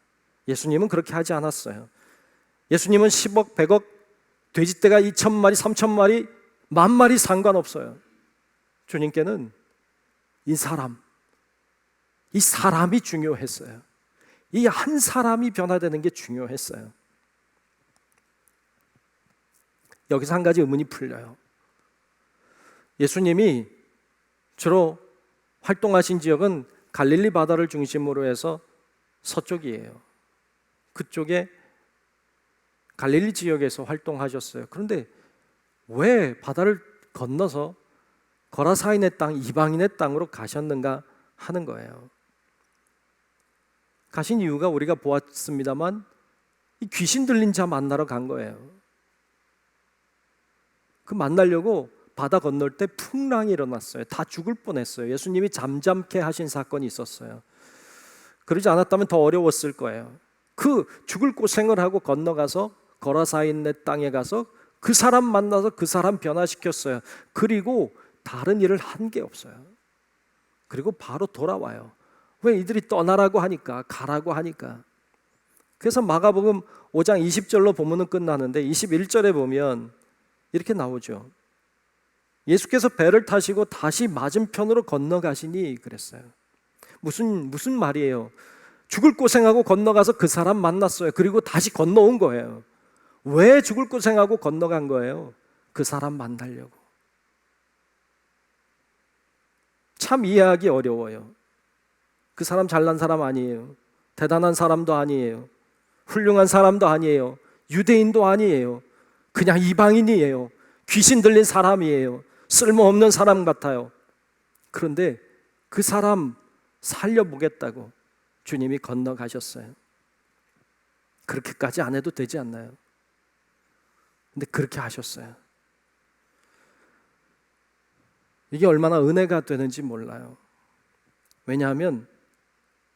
예수님은 그렇게 하지 않았어요. 예수님은 10억, 100억, 돼지떼가 2,000마리, 3,000마리, 10,000마리 상관없어요. 주님께는 이 사람이 중요했어요. 이 한 사람이 변화되는 게 중요했어요. 여기서 한 가지 의문이 풀려요. 예수님이 주로 활동하신 지역은 갈릴리 바다를 중심으로 해서 서쪽이에요. 그쪽에 갈릴리 지역에서 활동하셨어요. 그런데 왜 바다를 건너서 거라사인의 땅, 이방인의 땅으로 가셨는가 하는 거예요. 가신 이유가 우리가 보았습니다만 이 귀신 들린 자 만나러 간 거예요. 그 만나려고 바다 건널 때 풍랑이 일어났어요. 다 죽을 뻔했어요. 예수님이 잠잠케 하신 사건이 있었어요. 그러지 않았다면 더 어려웠을 거예요. 그 죽을 고생을 하고 건너가서 거라사인의 땅에 가서 그 사람 만나서 그 사람 변화시켰어요. 그리고 다른 일을 한 게 없어요. 그리고 바로 돌아와요. 왜? 이들이 떠나라고 하니까, 가라고 하니까. 그래서 마가복음 5장 20절로 본문은 끝나는데 21절에 보면 이렇게 나오죠. 예수께서 배를 타시고 다시 맞은편으로 건너가시니 그랬어요. 무슨 말이에요? 죽을 고생하고 건너가서 그 사람 만났어요. 그리고 다시 건너온 거예요. 왜 죽을 고생하고 건너간 거예요? 그 사람 만나려고. 참 이해하기 어려워요. 그 사람 잘난 사람 아니에요. 대단한 사람도 아니에요. 훌륭한 사람도 아니에요. 유대인도 아니에요. 그냥 이방인이에요. 귀신 들린 사람이에요. 쓸모없는 사람 같아요. 그런데 그 사람 살려보겠다고 주님이 건너가셨어요. 그렇게까지 안 해도 되지 않나요? 근데 그렇게 하셨어요. 이게 얼마나 은혜가 되는지 몰라요. 왜냐하면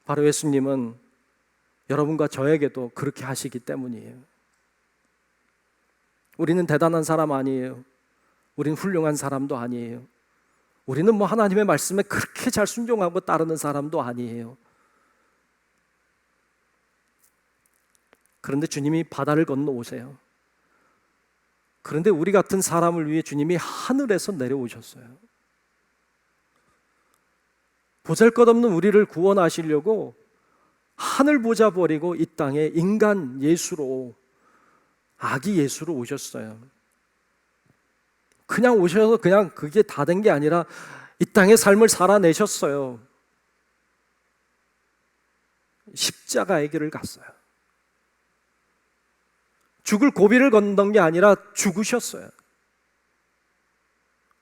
바로 예수님은 여러분과 저에게도 그렇게 하시기 때문이에요. 우리는 대단한 사람 아니에요. 우리는 훌륭한 사람도 아니에요. 우리는 뭐 하나님의 말씀에 그렇게 잘 순종하고 따르는 사람도 아니에요. 그런데 주님이 바다를 건너오세요. 그런데 우리 같은 사람을 위해 주님이 하늘에서 내려오셨어요. 보잘것없는 우리를 구원하시려고 하늘 보자 버리고 이 땅에 인간 예수로, 아기 예수로 오셨어요. 그냥 오셔서 그냥 그게 다 된 게 아니라 이 땅의 삶을 살아내셨어요. 십자가의 길을 갔어요. 죽을 고비를 건넌 게 아니라 죽으셨어요.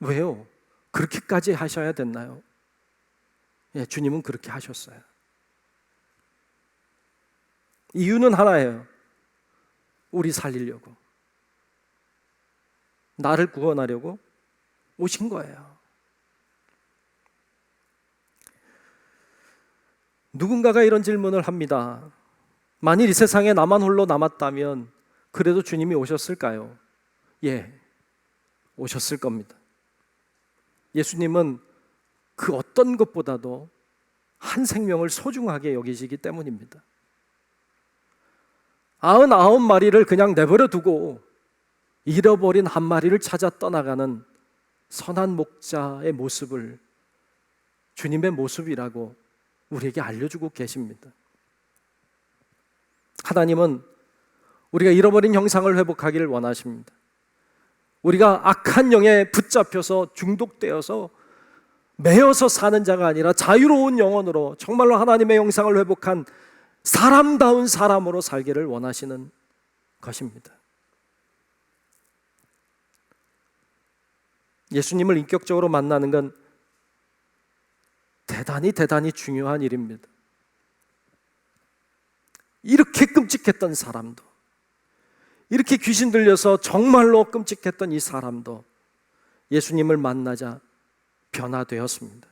왜요? 그렇게까지 하셔야 됐나요? 예, 주님은 그렇게 하셨어요. 이유는 하나예요. 우리 살리려고, 나를 구원하려고 오신 거예요. 누군가가 이런 질문을 합니다. 만일 이 세상에 나만 홀로 남았다면 그래도 주님이 오셨을까요? 예, 오셨을 겁니다. 예수님은 그 어떤 것보다도 한 생명을 소중하게 여기시기 때문입니다. 99마리를 그냥 내버려 두고 잃어버린 한 마리를 찾아 떠나가는 선한 목자의 모습을 주님의 모습이라고 우리에게 알려주고 계십니다. 하나님은 우리가 잃어버린 형상을 회복하기를 원하십니다. 우리가 악한 영에 붙잡혀서 중독되어서 매여서 사는 자가 아니라 자유로운 영혼으로 정말로 하나님의 형상을 회복한 사람다운 사람으로 살기를 원하시는 것입니다. 예수님을 인격적으로 만나는 건 대단히 중요한 일입니다. 이렇게 끔찍했던 사람도, 이렇게 귀신 들려서 정말로 끔찍했던 이 사람도 예수님을 만나자 변화되었습니다.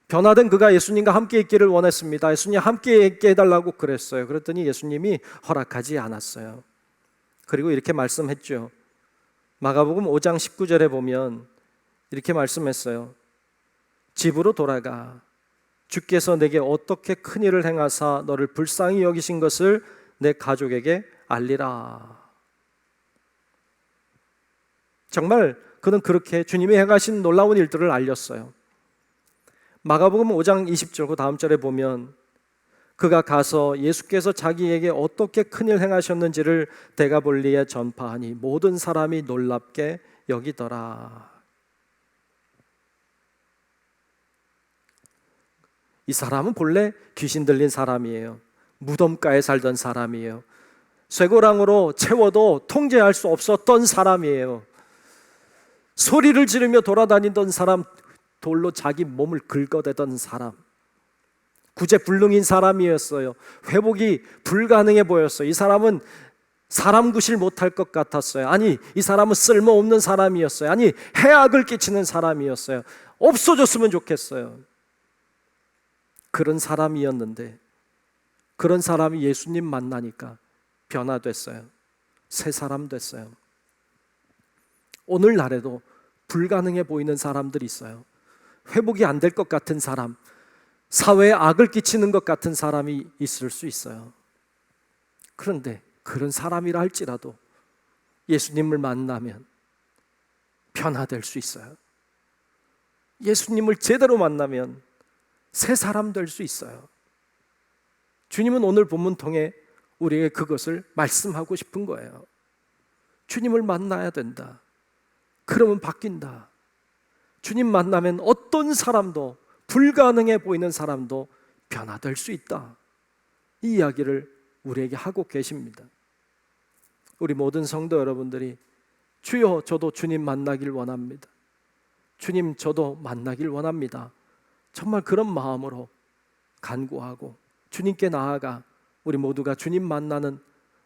변화된 그가 예수님과 함께 있기를 원했습니다. 예수님 함께 있게 해달라고 그랬어요. 그랬더니 예수님이 허락하지 않았어요. 그리고 이렇게 말씀했죠. 마가복음 5장 19절에 보면 이렇게 말씀했어요. 집으로 돌아가. 주께서 내게 어떻게 큰 일을 행하사 너를 불쌍히 여기신 것을 내 가족에게 알리라. 정말 그는 그렇게 주님이 행하신 놀라운 일들을 알렸어요. 마가복음 5장 20절 그 다음 절에 보면 그가 가서 예수께서 자기에게 어떻게 큰일 행하셨는지를 데가볼리에 전파하니 모든 사람이 놀랍게 여기더라. 이 사람은 본래 귀신 들린 사람이에요. 무덤가에 살던 사람이에요. 쇠고랑으로 채워도 통제할 수 없었던 사람이에요. 소리를 지르며 돌아다니던 사람, 돌로 자기 몸을 긁어대던 사람, 구제불능인 사람이었어요. 회복이 불가능해 보였어요. 이 사람은 사람 구실 못할 것 같았어요. 아니, 이 사람은 쓸모없는 사람이었어요. 아니, 해악을 끼치는 사람이었어요. 없어졌으면 좋겠어요. 그런 사람이었는데 그런 사람이 예수님 만나니까 변화됐어요. 새 사람 됐어요. 오늘날에도 불가능해 보이는 사람들이 있어요. 회복이 안 될 것 같은 사람, 사회에 악을 끼치는 것 같은 사람이 있을 수 있어요. 그런데 그런 사람이라 할지라도 예수님을 만나면 변화될 수 있어요. 예수님을 제대로 만나면 새 사람 될 수 있어요. 주님은 오늘 본문 통해 우리에게 그것을 말씀하고 싶은 거예요. 주님을 만나야 된다. 그러면 바뀐다. 주님 만나면 어떤 사람도, 불가능해 보이는 사람도 변화될 수 있다. 이 이야기를 우리에게 하고 계십니다. 우리 모든 성도 여러분들이 주여 저도 주님 만나길 원합니다. 주님 저도 만나길 원합니다. 정말 그런 마음으로 간구하고 주님께 나아가 우리 모두가 주님 만나는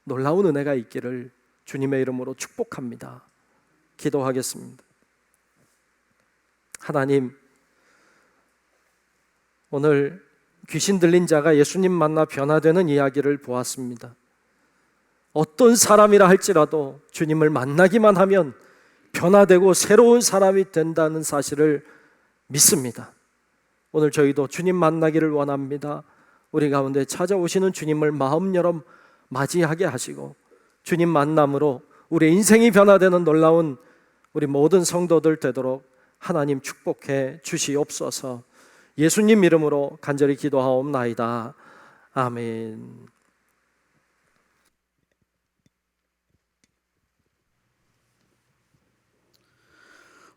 놀라운 은혜가 있기를 주님의 이름으로 축복합니다. 기도하겠습니다. 하나님, 오늘 귀신 들린 자가 예수님 만나 변화되는 이야기를 보았습니다. 어떤 사람이라 할지라도 주님을 만나기만 하면 변화되고 새로운 사람이 된다는 사실을 믿습니다. 오늘 저희도 주님 만나기를 원합니다. 우리 가운데 찾아오시는 주님을 마음 열어 맞이하게 하시고 주님 만남으로 우리 인생이 변화되는 놀라운 우리 모든 성도들 되도록 하나님 축복해 주시옵소서. 예수님 이름으로 간절히 기도하옵나이다. 아멘.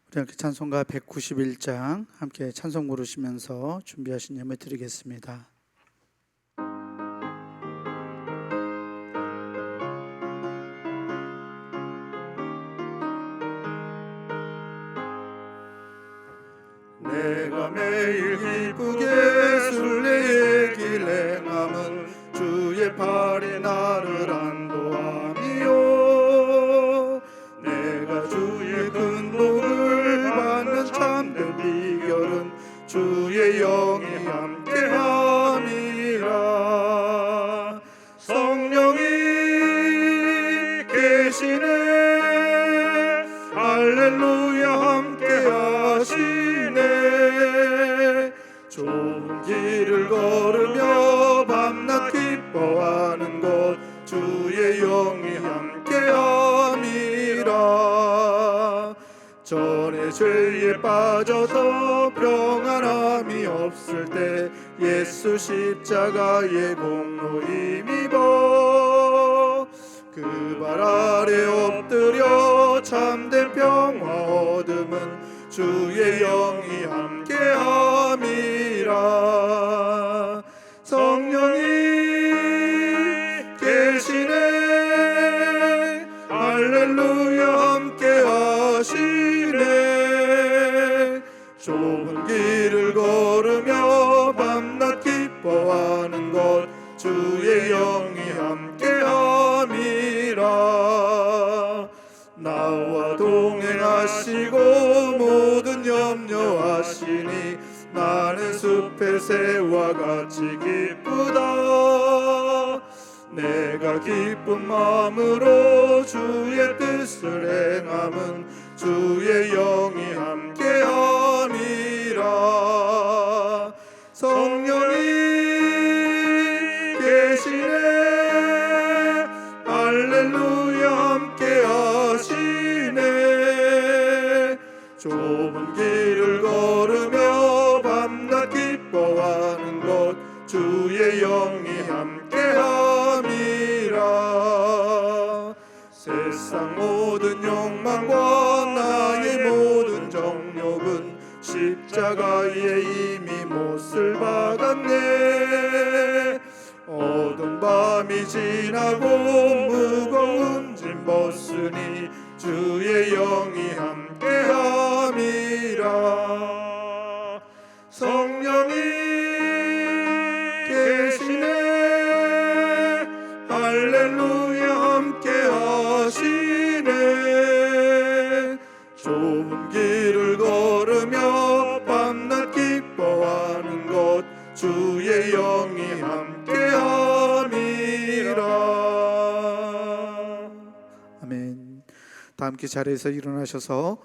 우리 함께 찬송가 191장 함께 찬송 부르시면서 준비하신 예배 드리겠습니다. 내가 매일 기쁘게 순례의 길 행함은 주의 팔이 나를 안도함이요 내가 주의 큰 복을 받는 참된 비결은 주의 영이 함께함이라 성령이 계시네 할렐루야 함께하시네 좁은 길을 걸으며 밤낮 기뻐하는 곳 주의 영이 함께함이라 전에 죄에 빠져서 평안함이 없을 때 예수 십자가의 공로 힘입어 그 발 아래 엎드려 참된 평화 얻음은 주의 영이 함께함이라 성령이 계시네 할렐루야 함께하시네 좁은 길을 걸으며 밤낮 기뻐하는 것 주의 영이 함께함이라 나와 동행하시고 모든 염려하시니 나는 숲의 새와 같이 기쁘다 내가 기쁜 마음으로 주의 뜻을 행함은 주의 영이 함께함이라 성령이 계시네 할렐루야 함께하시네 세상 모든 욕망과 나의 모든 정욕은 십자가에 이미 못을 박았네. 어두운 밤이 지나고 무거운 짐 벗으니 주의 영이 함께함이라. 성령이 계시네. 할렐루야 함께하시네. 좁은 길을 걸으며 밤낮 기뻐하는 것 주의 영이 함께함이라. 아멘. 다 함께 자리에서 일어나셔서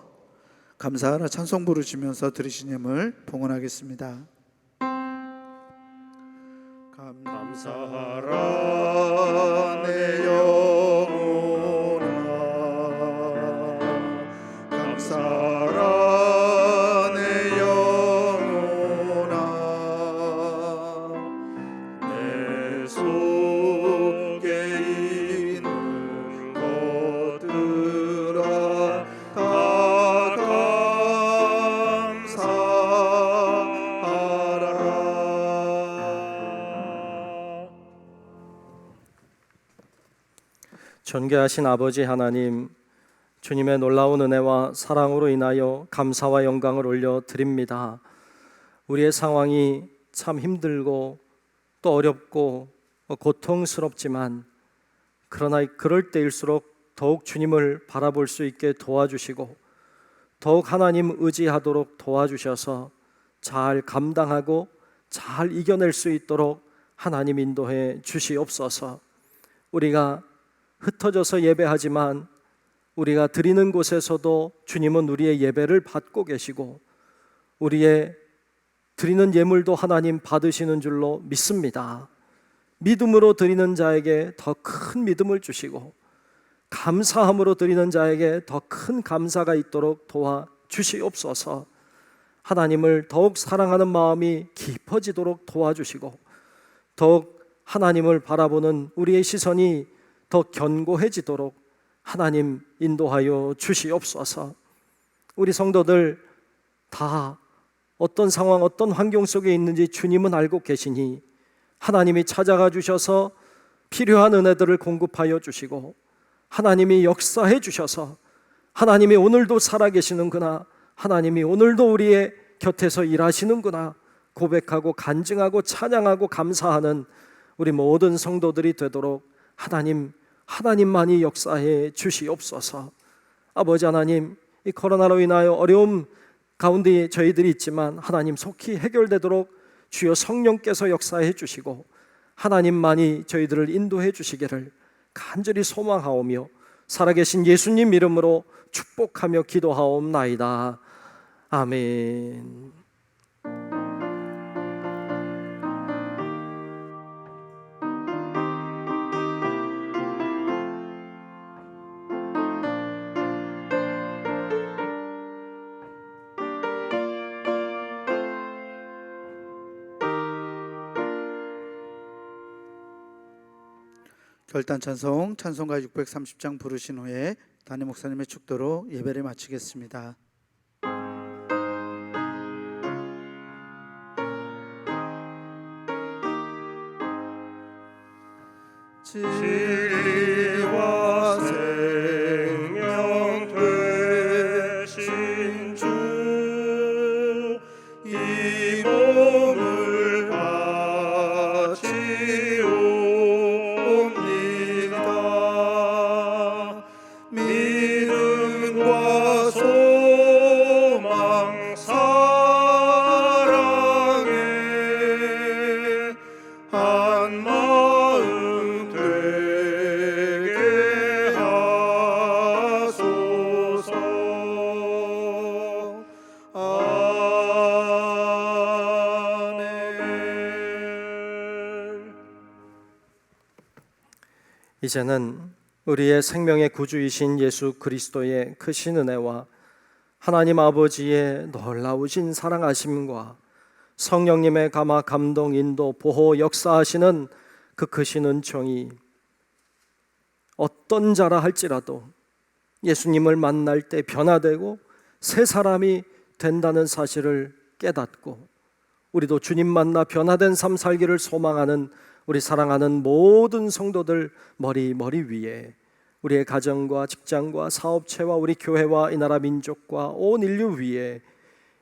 감사하라 찬송 부르시면서 들으신 예물 봉헌하겠습니다. 감사하라 내 영혼아. 감사하라 내 영혼아. 내 속에 있는 것들아 다 감사하라. 존귀하신 아버지 하나님, 주님의 놀라운 은혜와 사랑으로 인하여 감사와 영광을 올려드립니다. 우리의 상황이 참 힘들고 또 어렵고 고통스럽지만 그러나 그럴 때일수록 더욱 주님을 바라볼 수 있게 도와주시고 더욱 하나님 의지하도록 도와주셔서 잘 감당하고 잘 이겨낼 수 있도록 하나님 인도해 주시옵소서. 우리가 흩어져서 예배하지만 우리가 드리는 곳에서도 주님은 우리의 예배를 받고 계시고 우리의 드리는 예물도 하나님 받으시는 줄로 믿습니다. 믿음으로 드리는 자에게 더 큰 믿음을 주시고 감사함으로 드리는 자에게 더 큰 감사가 있도록 도와주시옵소서. 하나님을 더욱 사랑하는 마음이 깊어지도록 도와주시고 더욱 하나님을 바라보는 우리의 시선이 더 견고해지도록 하나님 인도하여 주시옵소서. 우리 성도들 다 어떤 상황, 어떤 환경 속에 있는지 주님은 알고 계시니 하나님이 찾아가 주셔서 필요한 은혜들을 공급하여 주시고 하나님이 역사해 주셔서 하나님이 오늘도 살아계시는구나, 하나님이 오늘도 우리의 곁에서 일하시는구나 고백하고 간증하고 찬양하고 감사하는 우리 모든 성도들이 되도록 하나님만이 역사해 주시옵소서. 아버지 하나님, 이 코로나로 인하여 어려움 가운데 저희들이 있지만 하나님 속히 해결되도록 주여 성령께서 역사해 주시고 하나님만이 저희들을 인도해 주시기를 간절히 소망하오며 살아계신 예수님 이름으로 축복하며 기도하옵나이다. 아멘. 결단 찬송 찬송가 630장 부르신 후에 담임 목사님의 축도로 예배를 마치겠습니다. 진리와 생명 되신 주, 이 몸을 바치옵니다. 믿음과 소망 사랑에 한 마음 되게 하소서. 아멘. 이제는 우리의 생명의 구주이신 예수 그리스도의 크신 은혜와 하나님 아버지의 놀라우신 사랑하심과 성령님의 감화 감동 인도 보호 역사하시는 그 크신 은총이 어떤 자라 할지라도 예수님을 만날 때 변화되고 새 사람이 된다는 사실을 깨닫고 우리도 주님 만나 변화된 삶 살기를 소망하는 우리 사랑하는 모든 성도들 머리 위에 우리의 가정과 직장과 사업체와 우리 교회와 이 나라 민족과 온 인류 위에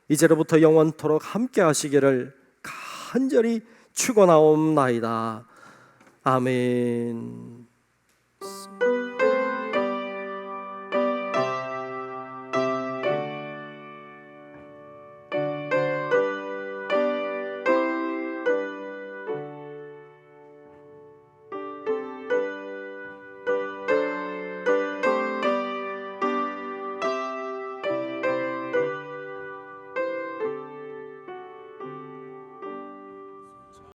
이제로부터 영원토록 함께 하시기를 간절히 축원하옵나이다. 아멘.